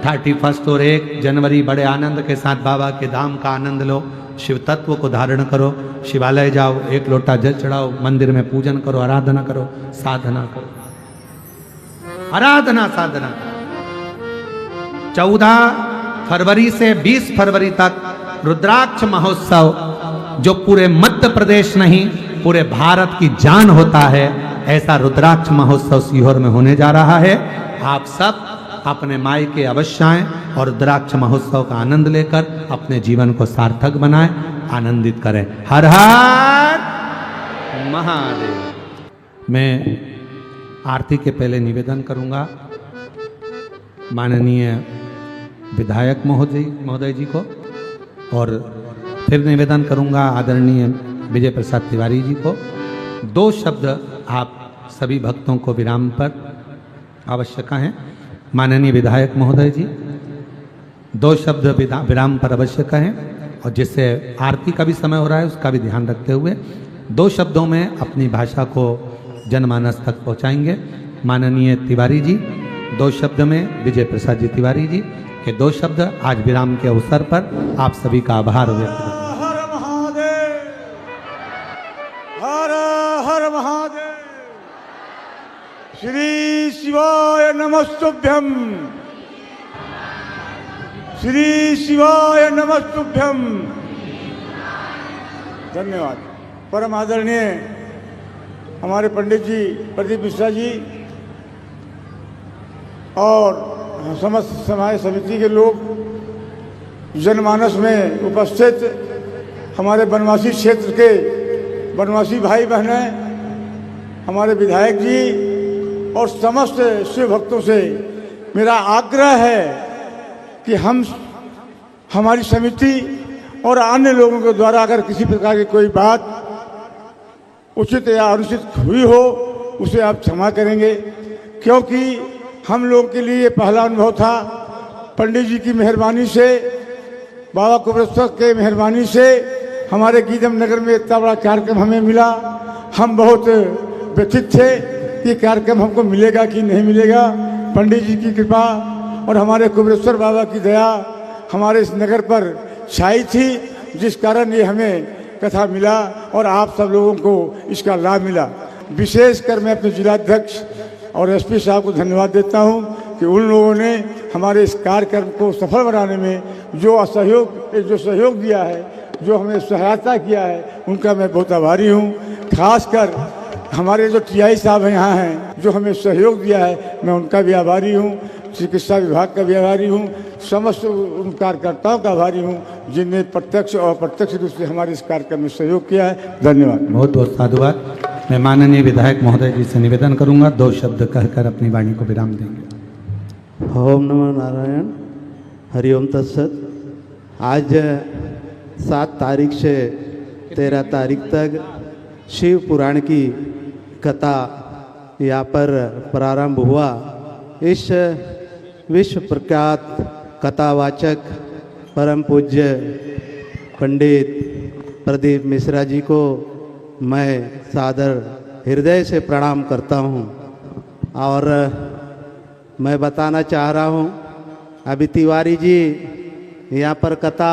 S1: 31 और 1 जनवरी बड़े आनंद के साथ बाबा के धाम का आनंद लो, शिव तत्व को धारण करो, शिवालय जाओ, एक लोटा जल चढ़ाओ, मंदिर में पूजन करो, आराधना करो, साधना करो, आराधना साधना। 14 फरवरी से 20 फरवरी तक रुद्राक्ष महोत्सव, जो पूरे मध्य प्रदेश नहीं पूरे भारत की जान होता है, ऐसा रुद्राक्ष महोत्सव सीहोर में होने जा रहा है। आप सब अपने मायके अवश्य आएं और रुद्राक्ष महोत्सव का आनंद लेकर अपने जीवन को सार्थक बनाएं, आनंदित करें। हर हर महादेव। मैं आरती के पहले निवेदन करूंगा माननीय विधायक महोदय जी को, और फिर निवेदन करूंगा आदरणीय विजय प्रसाद तिवारी जी को। 2 शब्द आप सभी भक्तों को विराम पर अवश्य कहें। माननीय विधायक महोदय जी 2 शब्द विराम पर अवश्य कहें, और जिससे आरती का भी समय हो रहा है उसका भी ध्यान रखते हुए 2 शब्दों में अपनी भाषा को जनमानस तक पहुंचाएंगे। माननीय तिवारी जी 2 शब्द में, विजय प्रसाद जी तिवारी जी के 2 शब्द आज विराम के अवसर पर आप सभी का आभार व्यक्त करते हैं।
S3: हर महादेव, हर हर महादेव। श्री शिवाय नमस्तुभ्यम, श्री शिवाय नमस्तुभ्यम। धन्यवाद। परम आदरणीय हमारे पंडित जी प्रदीप मिश्रा जी और समस्त समाज समिति के लोग, जनमानस में उपस्थित हमारे वनवासी क्षेत्र के वनवासी भाई बहनें, हमारे विधायक जी और समस्त शिव भक्तों से मेरा आग्रह है कि हमारी समिति और अन्य लोगों के द्वारा अगर किसी प्रकार की कोई बात उचित या अनुचित हुई हो, उसे आप क्षमा करेंगे, क्योंकि हम लोग के लिए ये पहला अनुभव था। पंडित जी की मेहरबानी से, बाबा कुबेरेश्वर के मेहरबानी से हमारे गीदम नगर में इतना बड़ा कार्यक्रम हमें मिला। हम बहुत व्यथित थे कि कार्यक्रम हमको मिलेगा कि नहीं मिलेगा। पंडित जी की कृपा और हमारे कुबेरेश्वर बाबा की दया हमारे इस नगर पर छाई थी, जिस कारण ये हमें कथा मिला और आप सब लोगों को इसका लाभ मिला। विशेषकर मैं अपने जिलाध्यक्ष और एसपी साहब को धन्यवाद देता हूं कि उन लोगों ने हमारे इस कार्यक्रम को सफल बनाने में जो सहयोग दिया है, जो हमें सहायता किया है, उनका मैं बहुत आभारी हूं। खासकर हमारे जो टीआई साहब यहाँ हैं, जो हमें सहयोग दिया है, मैं उनका भी आभारी हूँ। चिकित्सा विभाग का भी आभारी हूँ। समस्त उन कार्यकर्ताओं का आभारी हूँ जिनने प्रत्यक्ष और अप्रत्यक्ष रूप से हमारे इस कार्यक्रम में सहयोग किया है। धन्यवाद।
S1: बहुत बहुत साधुवाद। मैं माननीय विधायक महोदय जी से निवेदन करूंगा 2 शब्द कहकर अपनी वाणी को विराम देंगे।
S4: ओम नमो नारायण, हरिओम तत्सत। आज 7 तारीख से 13 तारीख तक शिव पुराण की कथा यहाँ पर प्रारंभ हुआ। इस विश्व प्रख्यात कथावाचक परम पूज्य पंडित प्रदीप मिश्रा जी को मैं सादर हृदय से प्रणाम करता हूँ। और मैं बताना चाह रहा हूँ, अभी तिवारी जी यहाँ पर कथा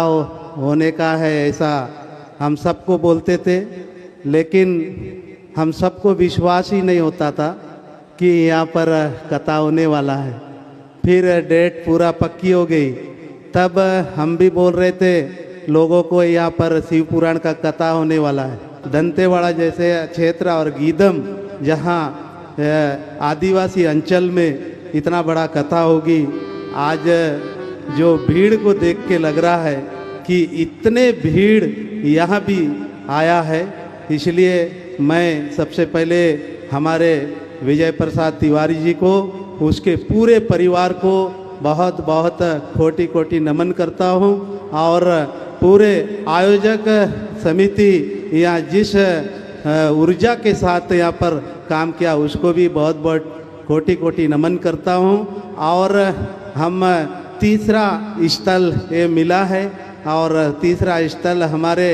S4: होने का है ऐसा हम सबको बोलते थे, लेकिन हम सबको विश्वास ही नहीं होता था कि यहाँ पर कथा होने वाला है। फिर डेट पूरा पक्की हो गई, तब हम भी बोल रहे थे लोगों को यहाँ पर शिव पुराण का कथा होने वाला है। दंतेवाड़ा जैसे क्षेत्र और गीदम जहाँ आदिवासी अंचल में इतना बड़ा कथा होगी, आज जो भीड़ को देख के लग रहा है कि इतने भीड़ यहाँ भी आया है। इसलिए मैं सबसे पहले हमारे विजय प्रसाद तिवारी जी को, उसके पूरे परिवार को बहुत बहुत कोटि कोटि नमन करता हूँ। और पूरे आयोजक समिति या जिस ऊर्जा के साथ यहाँ पर काम किया उसको भी बहुत बहुत कोटि कोटि नमन करता हूँ। और हम तीसरा स्थल ये मिला है, और तीसरा स्थल हमारे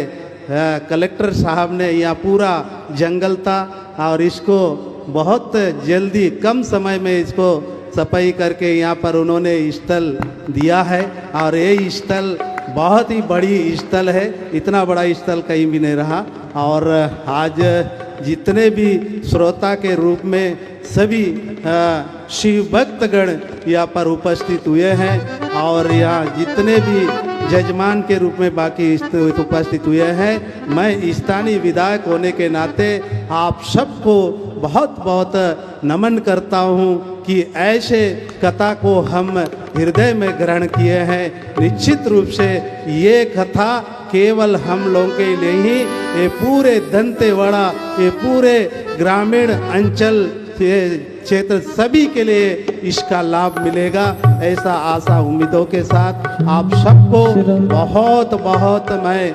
S4: कलेक्टर साहब ने यहाँ पूरा जंगल था और इसको बहुत जल्दी कम समय में इसको सफाई करके यहाँ पर उन्होंने स्थल दिया है। और ये स्थल बहुत ही बड़ी स्थल है, इतना बड़ा स्थल कहीं भी नहीं रहा। और आज जितने भी श्रोता के रूप में सभी शिव भक्तगण यहाँ पर उपस्थित हुए हैं, और यहाँ जितने भी जजमान के रूप में बाकी उपस्थित हुए हैं, मैं स्थानीय विधायक होने के नाते आप सबको बहुत बहुत नमन करता हूँ कि ऐसे कथा को हम हृदय में ग्रहण किए हैं। निश्चित रूप से ये कथा केवल हम लोगों के लिए ही, ये पूरे दंतेवाड़ा, ये पूरे ग्रामीण अंचल क्षेत्र सभी के लिए इसका लाभ मिलेगा, ऐसा आशा उम्मीदों के साथ आप सबको बहुत बहुत मैं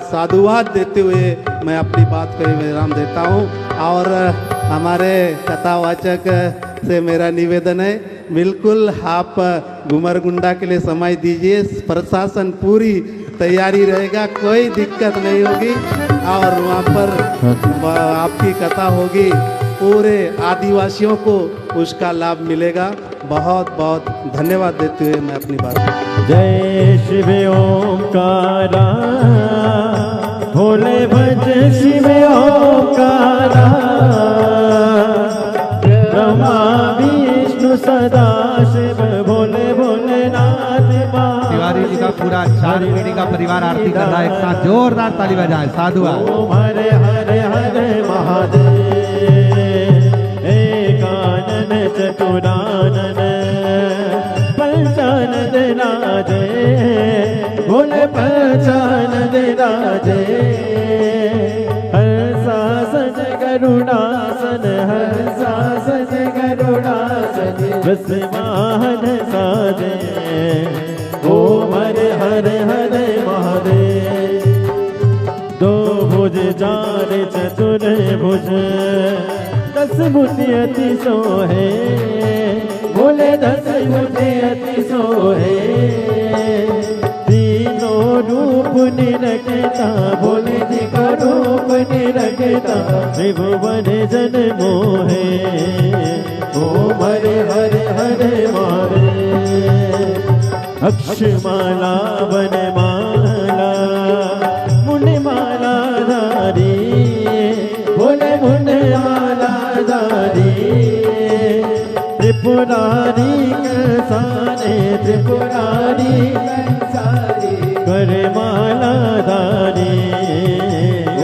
S4: साधुवाद देते हुए मैं अपनी बात को विराम देता हूँ। और हमारे कथावाचक से मेरा निवेदन है, बिल्कुल आप घुमरगुंडा के लिए समय दीजिए, प्रशासन पूरी तैयारी रहेगा, कोई दिक्कत नहीं होगी। और वहाँ पर आपकी कथा होगी, पूरे आदिवासियों को उसका लाभ मिलेगा। बहुत बहुत धन्यवाद देते हुए मैं अपनी बात।
S2: जय शिव ओंकारा, भोले भज शिव ओंकारा, ब्रह्मा विष्णु सदा शिव भोले भोलेनाथ।
S1: तिवारी जी का पूरा 4 पीढ़ी का परिवार आरती कर रहा है, एक साथ जोरदार ताली बजाए। साधुवाद।
S2: ओम हरे हरे हरे महादेव, एकानन चतुरानन, पंचानन राजे, भोले पंचानन राजे। हर सासन गरुड़ासन, हर सासन गरुड़ासन, विस्मान साजे। ओम हरे हरे हरे महादेव। 2 भुज 4 चतुर भुज, 10 मुनि अति सोहे, बोले 10 मुनि अति सोहे। तीनों रूप निरखता, भोले जी का रूप निरखता, त्रिभुवन जन मोहे। ओम हरे हरे हरे महादेव। अक्षमाला वनमाला मुंडमाला धारी बोले मुंडमाला धारी त्रिपुरारी कंसाने त्रिपुरारी कंसारी करे माला धारी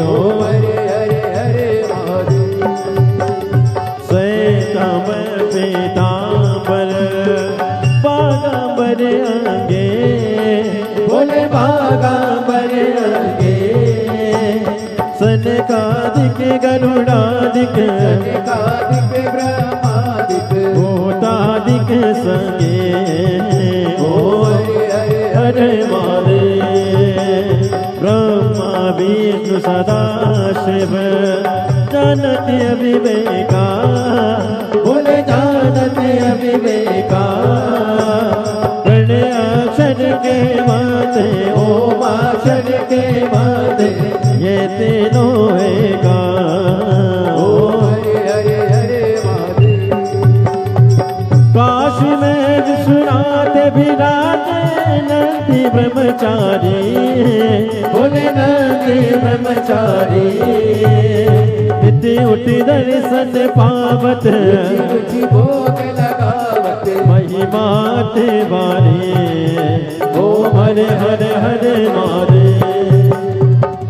S2: ओ हरे हरे हरे महादेव श्वेतांबर पीतांबर बागांबर अंगे बोले बागांबर अंगे सनकादिक गरुड़ादिक सनकादिक ब्रह्मादिक भूतादिक संगे ओ हरे हरे हरे महादेव ब्रह्मा विष्णु सदा शिव जानती अविवेका बोले जानती अविवेका प्रणय अक्षर के माते ओम अक्षर के माते ये तीनों एका ओ हरे हरे हरे महादेव काशी में विश्वनाथ विराजे नंदी ब्रह्मचारी बोले नंदी ब्रह्मचारी इति उठी दर्शन पावत उठी भोग लगावत महिमा तेवारी ओ हरे हरे हरे महादेव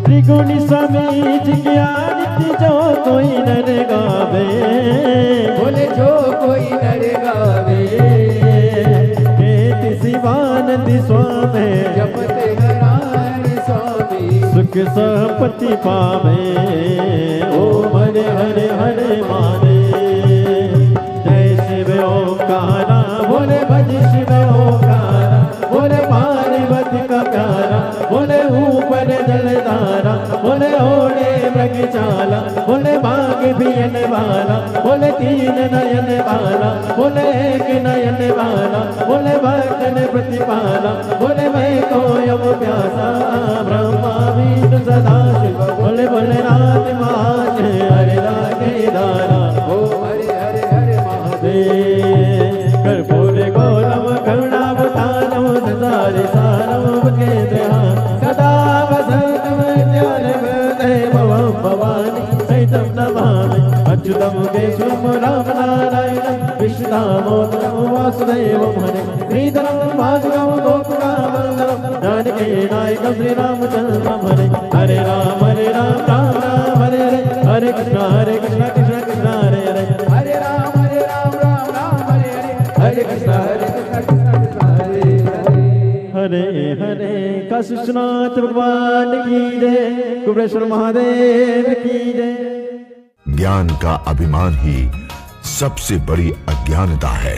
S2: त्रिगुणी समीच ज्ञानित जो कोई नर गावे बोले जो कोई नर गावे केति शिवानंद स्वामी जपते हरारि स्वामी सुख संपत्ति पावे ओ हरे हरे हरे महादेव जय शिव ओंकारा बोले भज शिव ओंकारा बोले पार्वती का प्यारा बोले ऊपर जलधारा बोले ओढ़े मृगशाला बोले बाग पियन वाला बोले तीन नयन वाला बोले एक नयन वाला बोले भक्तन प्रतिपाला बोले मैं तो यम प्यासा ब्रह्मा विष्णु सदा शिव बोले बोले नाथ महादेव हरे रागे दारा ओ हरे हरे हरे महादेव कर्पूर गौरव करुणावतारम सदारि सारम केन्द्रहा सदा वसंतम ज्ञान भवं भवानी सहितं नमामि अच्युतं केशवं राम नारायणं विष्णुदामोदरं वासुदेवं हरे श्रीधरं भार्गवं गोकुलावल्लभं जानकी नायकं श्रीरामचन्द्रं हरे हरे राम राम राम हरे हरे हरे कृष्ण कृष्ण कृष्ण हरे हरे हरे राम राम हरे हरे हरे कृष्ण कृष्ण हरे हरे हरे काशीनाथ भगवान की जय कुबेश्वर महादेव की जय।
S5: ज्ञान का अभिमान ही सबसे बड़ी अज्ञानता है।